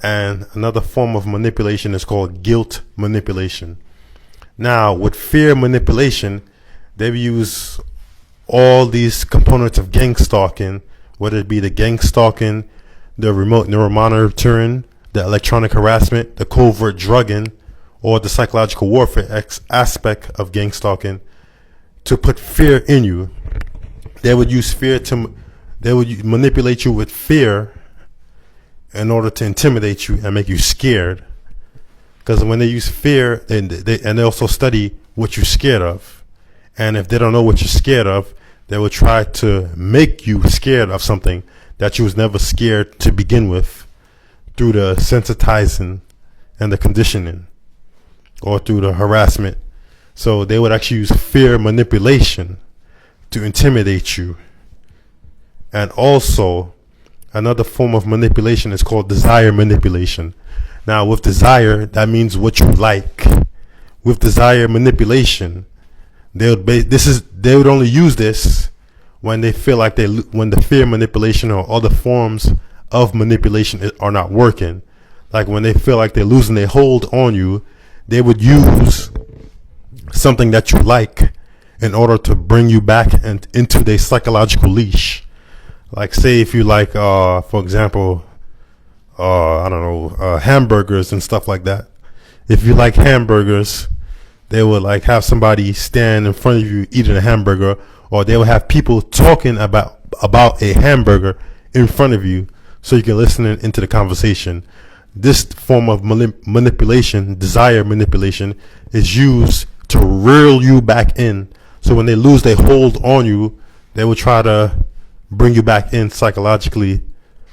And another form of manipulation is called guilt manipulation. Now, with fear manipulation, they use all these components of gang stalking, whether it be the gang stalking, the remote neuromonitoring, the electronic harassment, the covert drugging, or the psychological warfare aspect of gang stalking, to put fear in you. They would use fear they would manipulate you with fear in order to intimidate you and make you scared. Because when they use fear, and they also study what you're scared of, and if they don't know what you're scared of, they will try to make you scared of something that you was never scared to begin with, through the sensitizing and the conditioning, or through the harassment. So they would actually use fear manipulation to intimidate you. And also, another form of manipulation is called desire manipulation. Now, with desire, that means what you like. With desire manipulation, they would only use this when they feel like when the fear manipulation or other forms of manipulation are not working. Like when they feel like they're losing their hold on you, they would use something that you like in order to bring you back into their psychological leash. Like, say if you like, for example, hamburgers and stuff like that. If you like hamburgers, they would like have somebody stand in front of you eating a hamburger, or they would have people talking about a hamburger in front of you so you can listen into the conversation. This form of manipulation, desire manipulation, is used to reel you back in. So when they lose their hold on you, they will try to bring you back in psychologically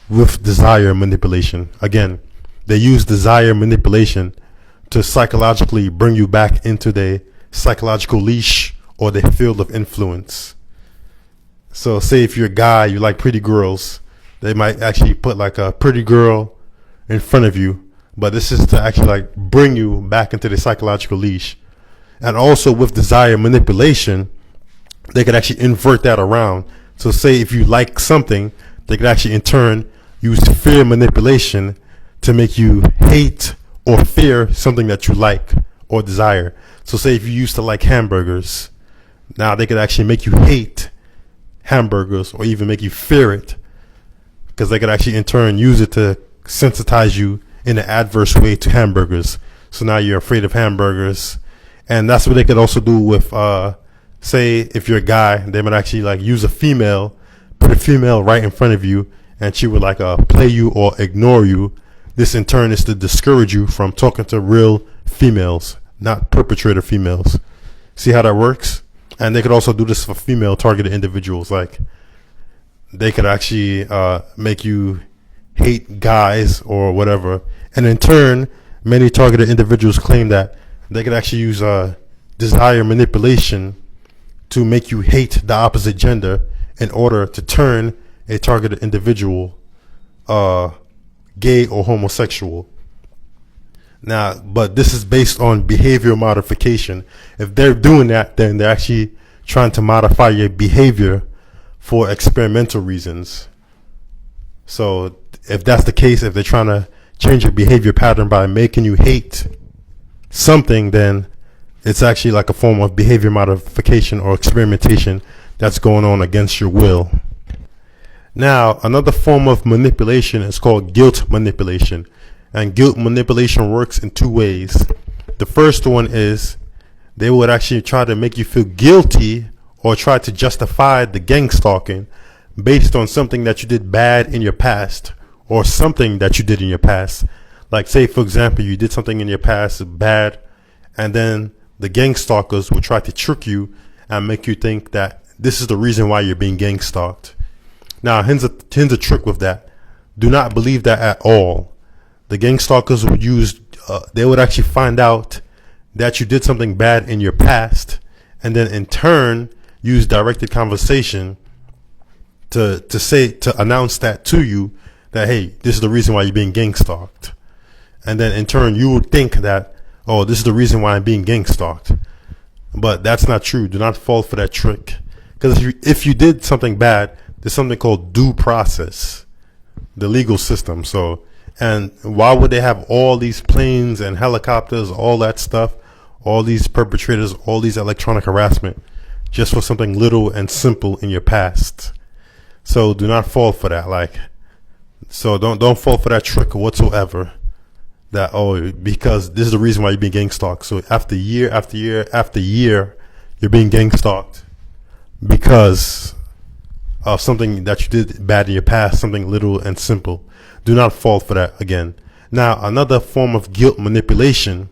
with desire manipulation. Again, they use desire manipulation to psychologically bring you back into their psychological leash or their field of influence. So say if you're a guy, you like pretty girls, they might actually put like a pretty girl in front of you, but this is to actually like bring you back into the psychological leash. And also with desire manipulation, they could actually invert that around. So say if you like something, they could actually in turn use fear manipulation to make you hate or fear something that you like or desire. So say if you used to like hamburgers, now they could actually make you hate hamburgers or even make you fear it, because they could actually in turn use it to sensitize you in an adverse way to hamburgers. So now you're afraid of hamburgers. And that's what they could also do with, say if you're a guy, they might actually like use a female, put a female right in front of you, and she would like play you or ignore you. This in turn is to discourage you from talking to real females, not perpetrator females. See how that works? And they could also do this for female targeted individuals. Like they could actually make you hate guys or whatever. And in turn, many targeted individuals claim that they could actually use desire manipulation to make you hate the opposite gender in order to turn a targeted individual gay or homosexual. Now, but this is based on behavioral modification. If they're doing that, then they're actually trying to modify your behavior for experimental reasons. So if that's the case, if they're trying to change your behavior pattern by making you hate something, then it's actually like a form of behavior modification or experimentation that's going on against your will. Now, another form of manipulation is called guilt manipulation. And guilt manipulation works in two ways. The first one is they would actually try to make you feel guilty or try to justify the gang stalking based on something that you did bad in your past or something that you did in your past. Like, say, for example, you did something in your past bad, and then the gang stalkers will try to trick you and make you think that this is the reason why you're being gang stalked. Now, here's a trick with that. Do not believe that at all. The gang stalkers would they would actually find out that you did something bad in your past, and then in turn use directed conversation to announce that to you, that, hey, this is the reason why you're being gang stalked. And then in turn you would think that, oh, this is the reason why I'm being gang stalked. But that's not true. Do not fall for that trick. Because if you did something bad, there's something called due process, the legal system. So, and why would they have all these planes and helicopters, all that stuff, all these perpetrators, all these electronic harassment, just for something little and simple in your past? So do not fall for that. So don't fall for that trick whatsoever. That, oh, because this is the reason why you're being gang stalked. So after year after year after year, you're being gang stalked because of something that you did bad in your past, something little and simple. Do not fall for that again. Now, another form of guilt manipulation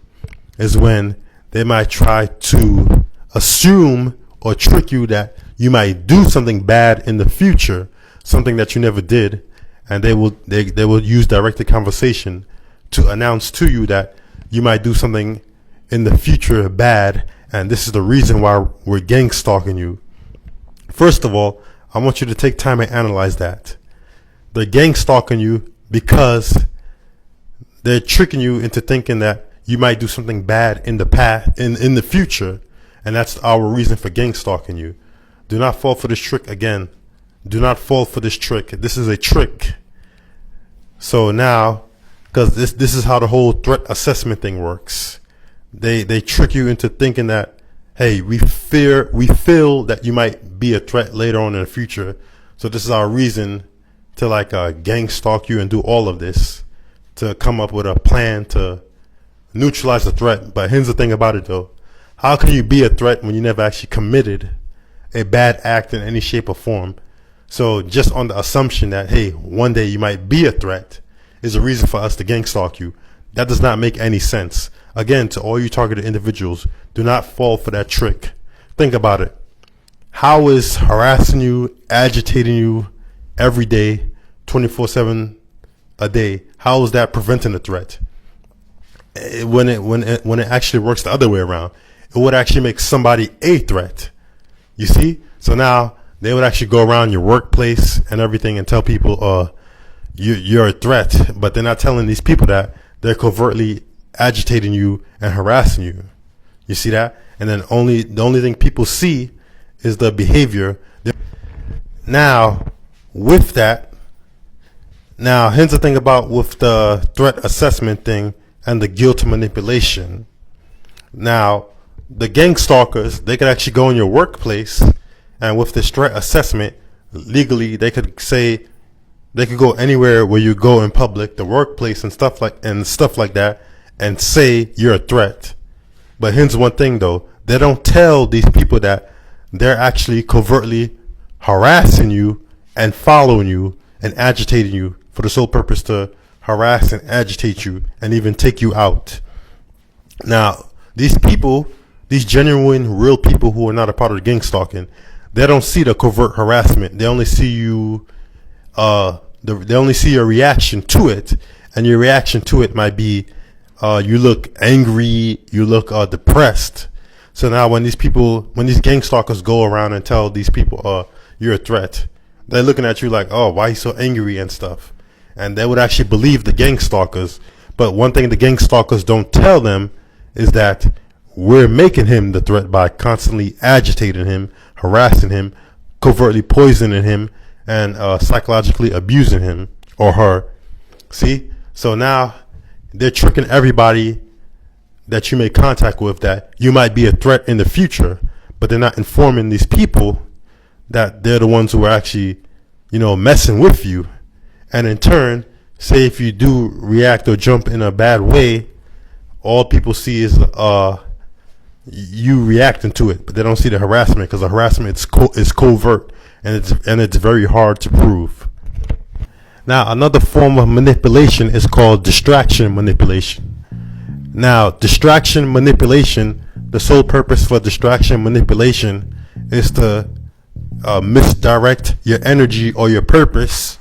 is when they might try to assume or trick you that you might do something bad in the future, something that you never did, and they will use directed conversation to announce to you that you might do something in the future bad, and this is the reason why we're gang stalking you. First of all, I want you to take time and analyze that. They're gang stalking you because they're tricking you into thinking that you might do something bad in the past, in the future, and that's our reason for gang stalking you. Do not fall for this trick again. Do not fall for this trick. This is a trick. So now, because this is how the whole threat assessment thing works. They trick you into thinking that, hey, we feel that you might be a threat later on in the future, so this is our reason to gang stalk you and do all of this, to come up with a plan to neutralize the threat. But here's the thing about it though. How can you be a threat when you never actually committed a bad act in any shape or form? So just on the assumption that, hey, one day you might be a threat is a reason for us to gang stalk you. That does not make any sense. Again, to all you targeted individuals, do not fall for that trick. Think about it. How is harassing you, agitating you every day, 24/7 a day, how is that preventing a threat? When it actually works the other way around, it would actually make somebody a threat. You see? So now they would actually go around your workplace and everything and tell people, you're a threat, but they're not telling these people that they're covertly agitating you and harassing you. You see that? And then the only thing people see is the behavior. Now, with that, here's the thing about with the threat assessment thing and the guilt manipulation. Now, the gang stalkers, they could actually go in your workplace, and with this threat assessment, legally they could say they could go anywhere where you go in public, the workplace and stuff like that, and say you're a threat. But here's one thing though, they don't tell these people that they're actually covertly harassing you and following you and agitating you for the sole purpose to harass and agitate you and even take you out. Now, these people, these genuine, real people who are not a part of the gang stalking, they don't see the covert harassment. They only see you, they only see your reaction to it, and your reaction to it might be, you look angry, you look depressed. So now when these gang stalkers go around and tell these people, you're a threat, they're looking at you like, oh, why are you so angry and stuff? And they would actually believe the gang stalkers But one thing the gang stalkers don't tell them is that we're making him the threat by constantly agitating him, harassing him, covertly poisoning him, and psychologically abusing him or her. See? So now they're tricking everybody that you make contact with that you might be a threat in the future, but they're not informing these people that they're the ones who are actually, messing with you. And in turn, say if you do react or jump in a bad way, all people see is you reacting to it, but they don't see the harassment, because the harassment is covert, and it's very hard to prove. Now, another form of manipulation is called distraction manipulation. Now, distraction manipulation, the sole purpose for distraction manipulation is to misdirect your energy or your purpose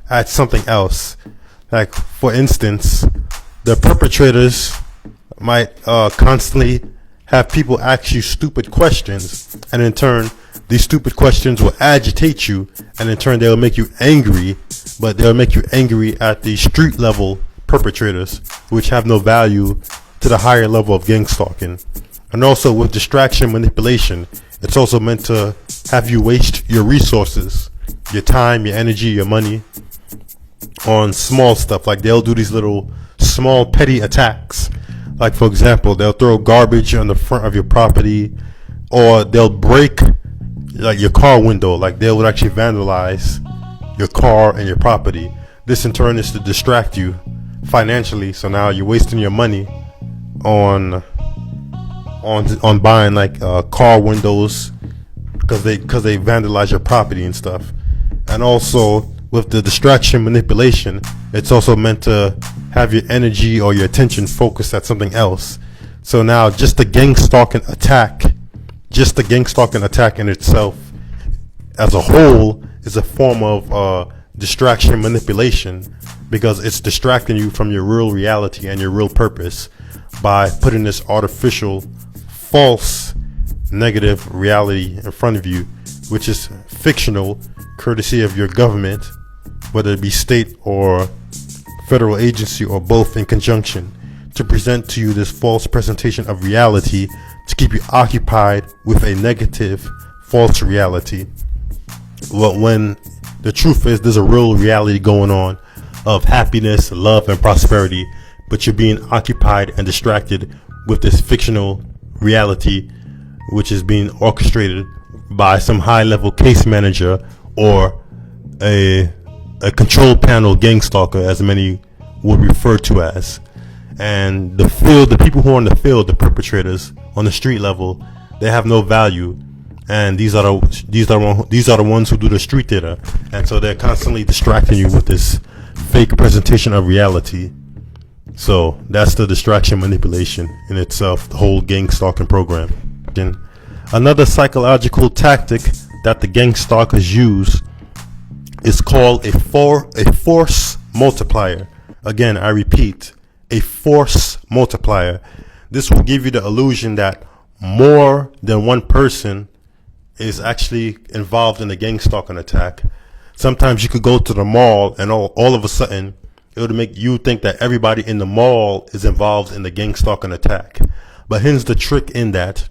at something else. Like, for instance, the perpetrators might constantly have people ask you stupid questions, and in turn, these stupid questions will agitate you, and in turn, they'll make you angry, but they'll make you angry at the street level perpetrators, which have no value to the higher level of gang stalking. And also with distraction manipulation, it's also meant to have you waste your resources, your time, your energy, your money on small stuff. Like, they'll do these little small petty attacks. Like, for example, they'll throw garbage on the front of your property, or they'll break like your car window. Like, they would actually vandalize your car and your property. This in turn is to distract you financially. So now you're wasting your money on buying like car windows because they vandalize your property and stuff. And also with the distraction manipulation, it's also meant to have your energy or your attention focused at something else. So now just the gang stalking attack in itself as a whole is a form of distraction manipulation, because it's distracting you from your real reality and your real purpose by putting this artificial, false, negative reality in front of you, which is fictional, courtesy of your government, whether it be state or federal agency or both in conjunction, to present to you this false presentation of reality to keep you occupied with a negative, false reality. Well, when the truth is there's a real reality going on of happiness, love, and prosperity, but you're being occupied and distracted with this fictional reality, which is being orchestrated by some high-level case manager or a control panel gang stalker, as many would refer to as. And the people who are in the field, the perpetrators on the street level, they have no value. And these are the ones who do the street theater, and so they're constantly distracting you with this fake presentation of reality. So that's the distraction manipulation in itself, the whole gang stalking program. Then another psychological tactic that the gang stalkers use is called a force multiplier. Again, I repeat, a force multiplier. This will give you the illusion that more than one person is actually involved in the gang stalking attack. Sometimes you could go to the mall and all of a sudden it would make you think that everybody in the mall is involved in the gang stalking attack. But here's the trick in that.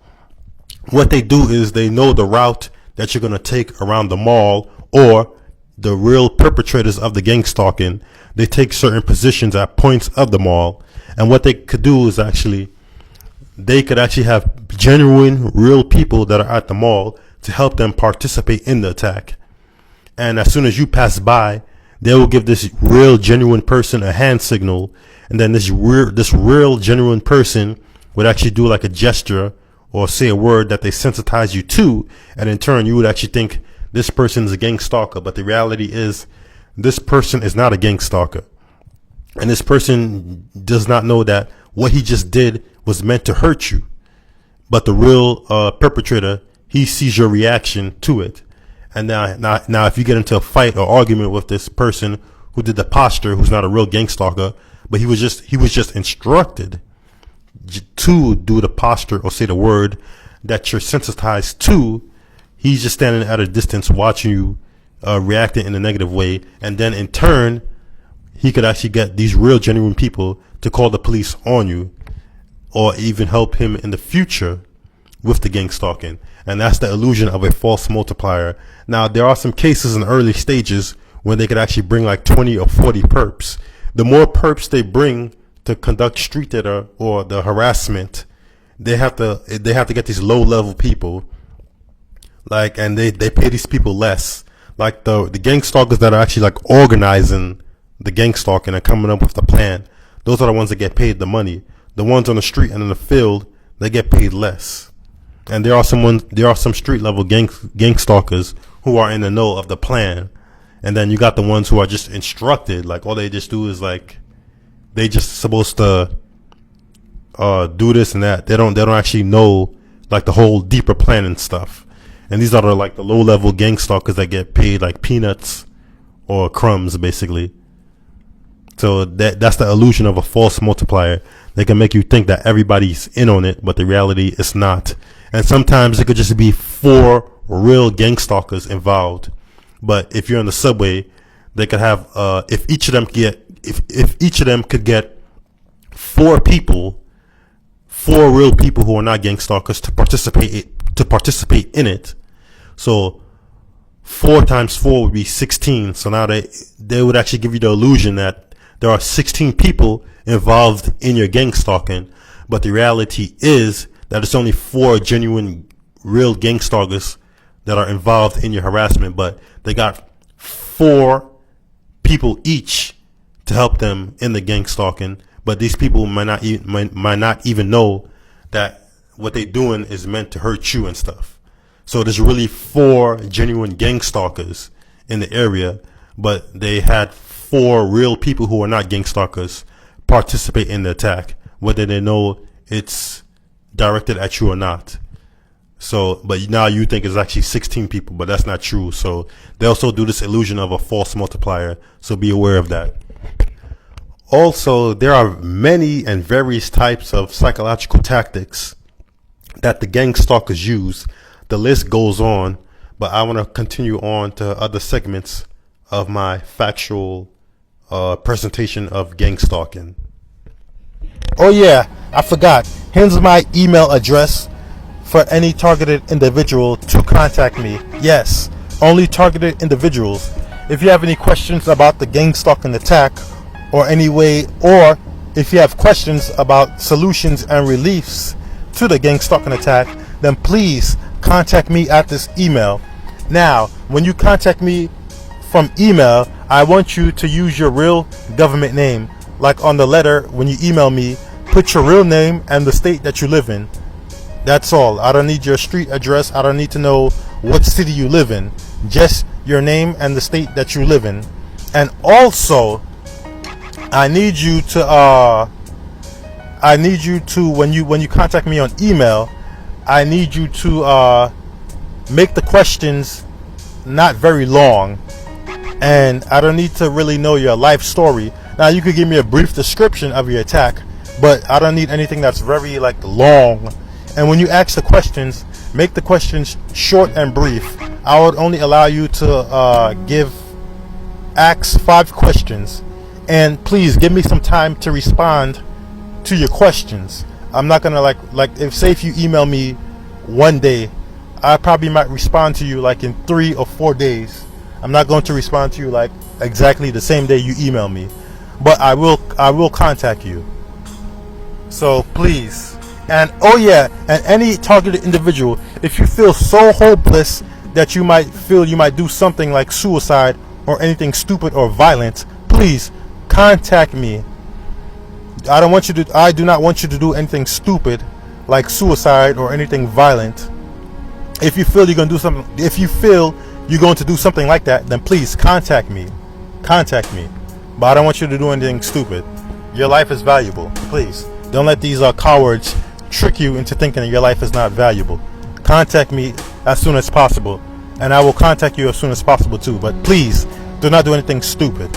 What they do is they know the route that you're going to take around the mall, or the real perpetrators of the gang stalking, they take certain positions at points of the mall. And what they could do is they could actually have genuine, real people that are at the mall to help them participate in the attack. And as soon as you pass by, they will give this real, genuine person a hand signal, and then this real, genuine person would actually do like a gesture or say a word that they sensitize you to, and in turn you would actually think this person is a gang stalker. But the reality is this person is not a gang stalker, and this person does not know that what he just did was meant to hurt you. But the real perpetrator, he sees your reaction to it. And now if you get into a fight or argument with this person who did the posture, who's not a real gang stalker, but he was just instructed to do the posture or say the word that you're sensitized to, he's just standing at a distance watching you reacting in a negative way, and then in turn he could actually get these real genuine people to call the police on you, or even help him in the future with the gang stalking. And that's the illusion of a false multiplier. Now, there are some cases in the early stages when they could actually bring like 20 or 40 perps. The more perps they bring to conduct street data or the harassment, they have to get these low level people, like, and they pay these people less. Like the gang stalkers that are actually like organizing the gang stalking and coming up with the plan, those are the ones that get paid the money. The ones on the street and in the field, they get paid less. And there are some street level gang stalkers who are in the know of the plan. And then you got the ones who are just instructed, like all they just do is like, they just supposed to do this and that. They don't actually know like the whole deeper plan and stuff. And these are the low level gang stalkers that get paid like peanuts or crumbs, basically. So that's the illusion of a false multiplier. They can make you think that everybody's in on it, but the reality is not. And sometimes it could just be 4 real gang stalkers involved. But if you're in the subway, they could have if each of them could get 4 people, 4 real people who are not gang stalkers to participate in it. So 4 times 4 would be 16. So now they would actually give you the illusion that there are 16 people involved in your gang stalking, but the reality is that it's only 4 genuine, real gang stalkers that are involved in your harassment, but they got 4 people each to help them in the gang stalking. But these people might not even know that what they're doing is meant to hurt you and stuff. So there's really 4 genuine gang stalkers in the area, but they had 4 real people who are not gang stalkers participate in the attack, whether they know it's directed at you or not. So, but now you think it's actually 16 people, but that's not true. So they also do this illusion of a false multiplier. So be aware of that. Also, there are many and various types of psychological tactics that the gang stalkers use. The list goes on, but I want to continue on to other segments of my factual presentation of gang stalking. Oh yeah, I forgot. Here's my email address for any targeted individual to contact me. Yes, only targeted individuals. If you have any questions about the gang stalking attack or any way, or if you have questions about solutions and reliefs to the gang stalking attack, then please contact me at this email. Now, when you contact me from email, I want you to use your real government name. Like on the letter, when you email me, put your real name and the state that you live in. That's all. I don't need your street address. I don't need to know what city you live in. Just your name and the state that you live in. And also, I need you to when you contact me on email, I need you to make the questions not very long, and I don't need to really know your life story. Now you could give me a brief description of your attack, but I don't need anything that's very long. And when you ask the questions, make the questions short and brief. I would only allow you to ask 5 questions, and please give me some time to respond to your questions. I'm not gonna if you email me one day, I probably might respond to you in 3 or 4 days. I'm not going to respond to you exactly the same day you email me, but I will contact you. So please, and oh yeah, and any targeted individual, if you feel so hopeless that you might feel you might do something like suicide or anything stupid or violent, please contact me. I do not want you to do anything stupid like suicide or anything violent. If you feel you're going to do something, if you feel you're going to do something like that, then please contact me. Contact me. But I don't want you to do anything stupid. Your life is valuable. Please don't let these cowards trick you into thinking that your life is not valuable. Contact me as soon as possible, and I will contact you as soon as possible too. But please do not do anything stupid.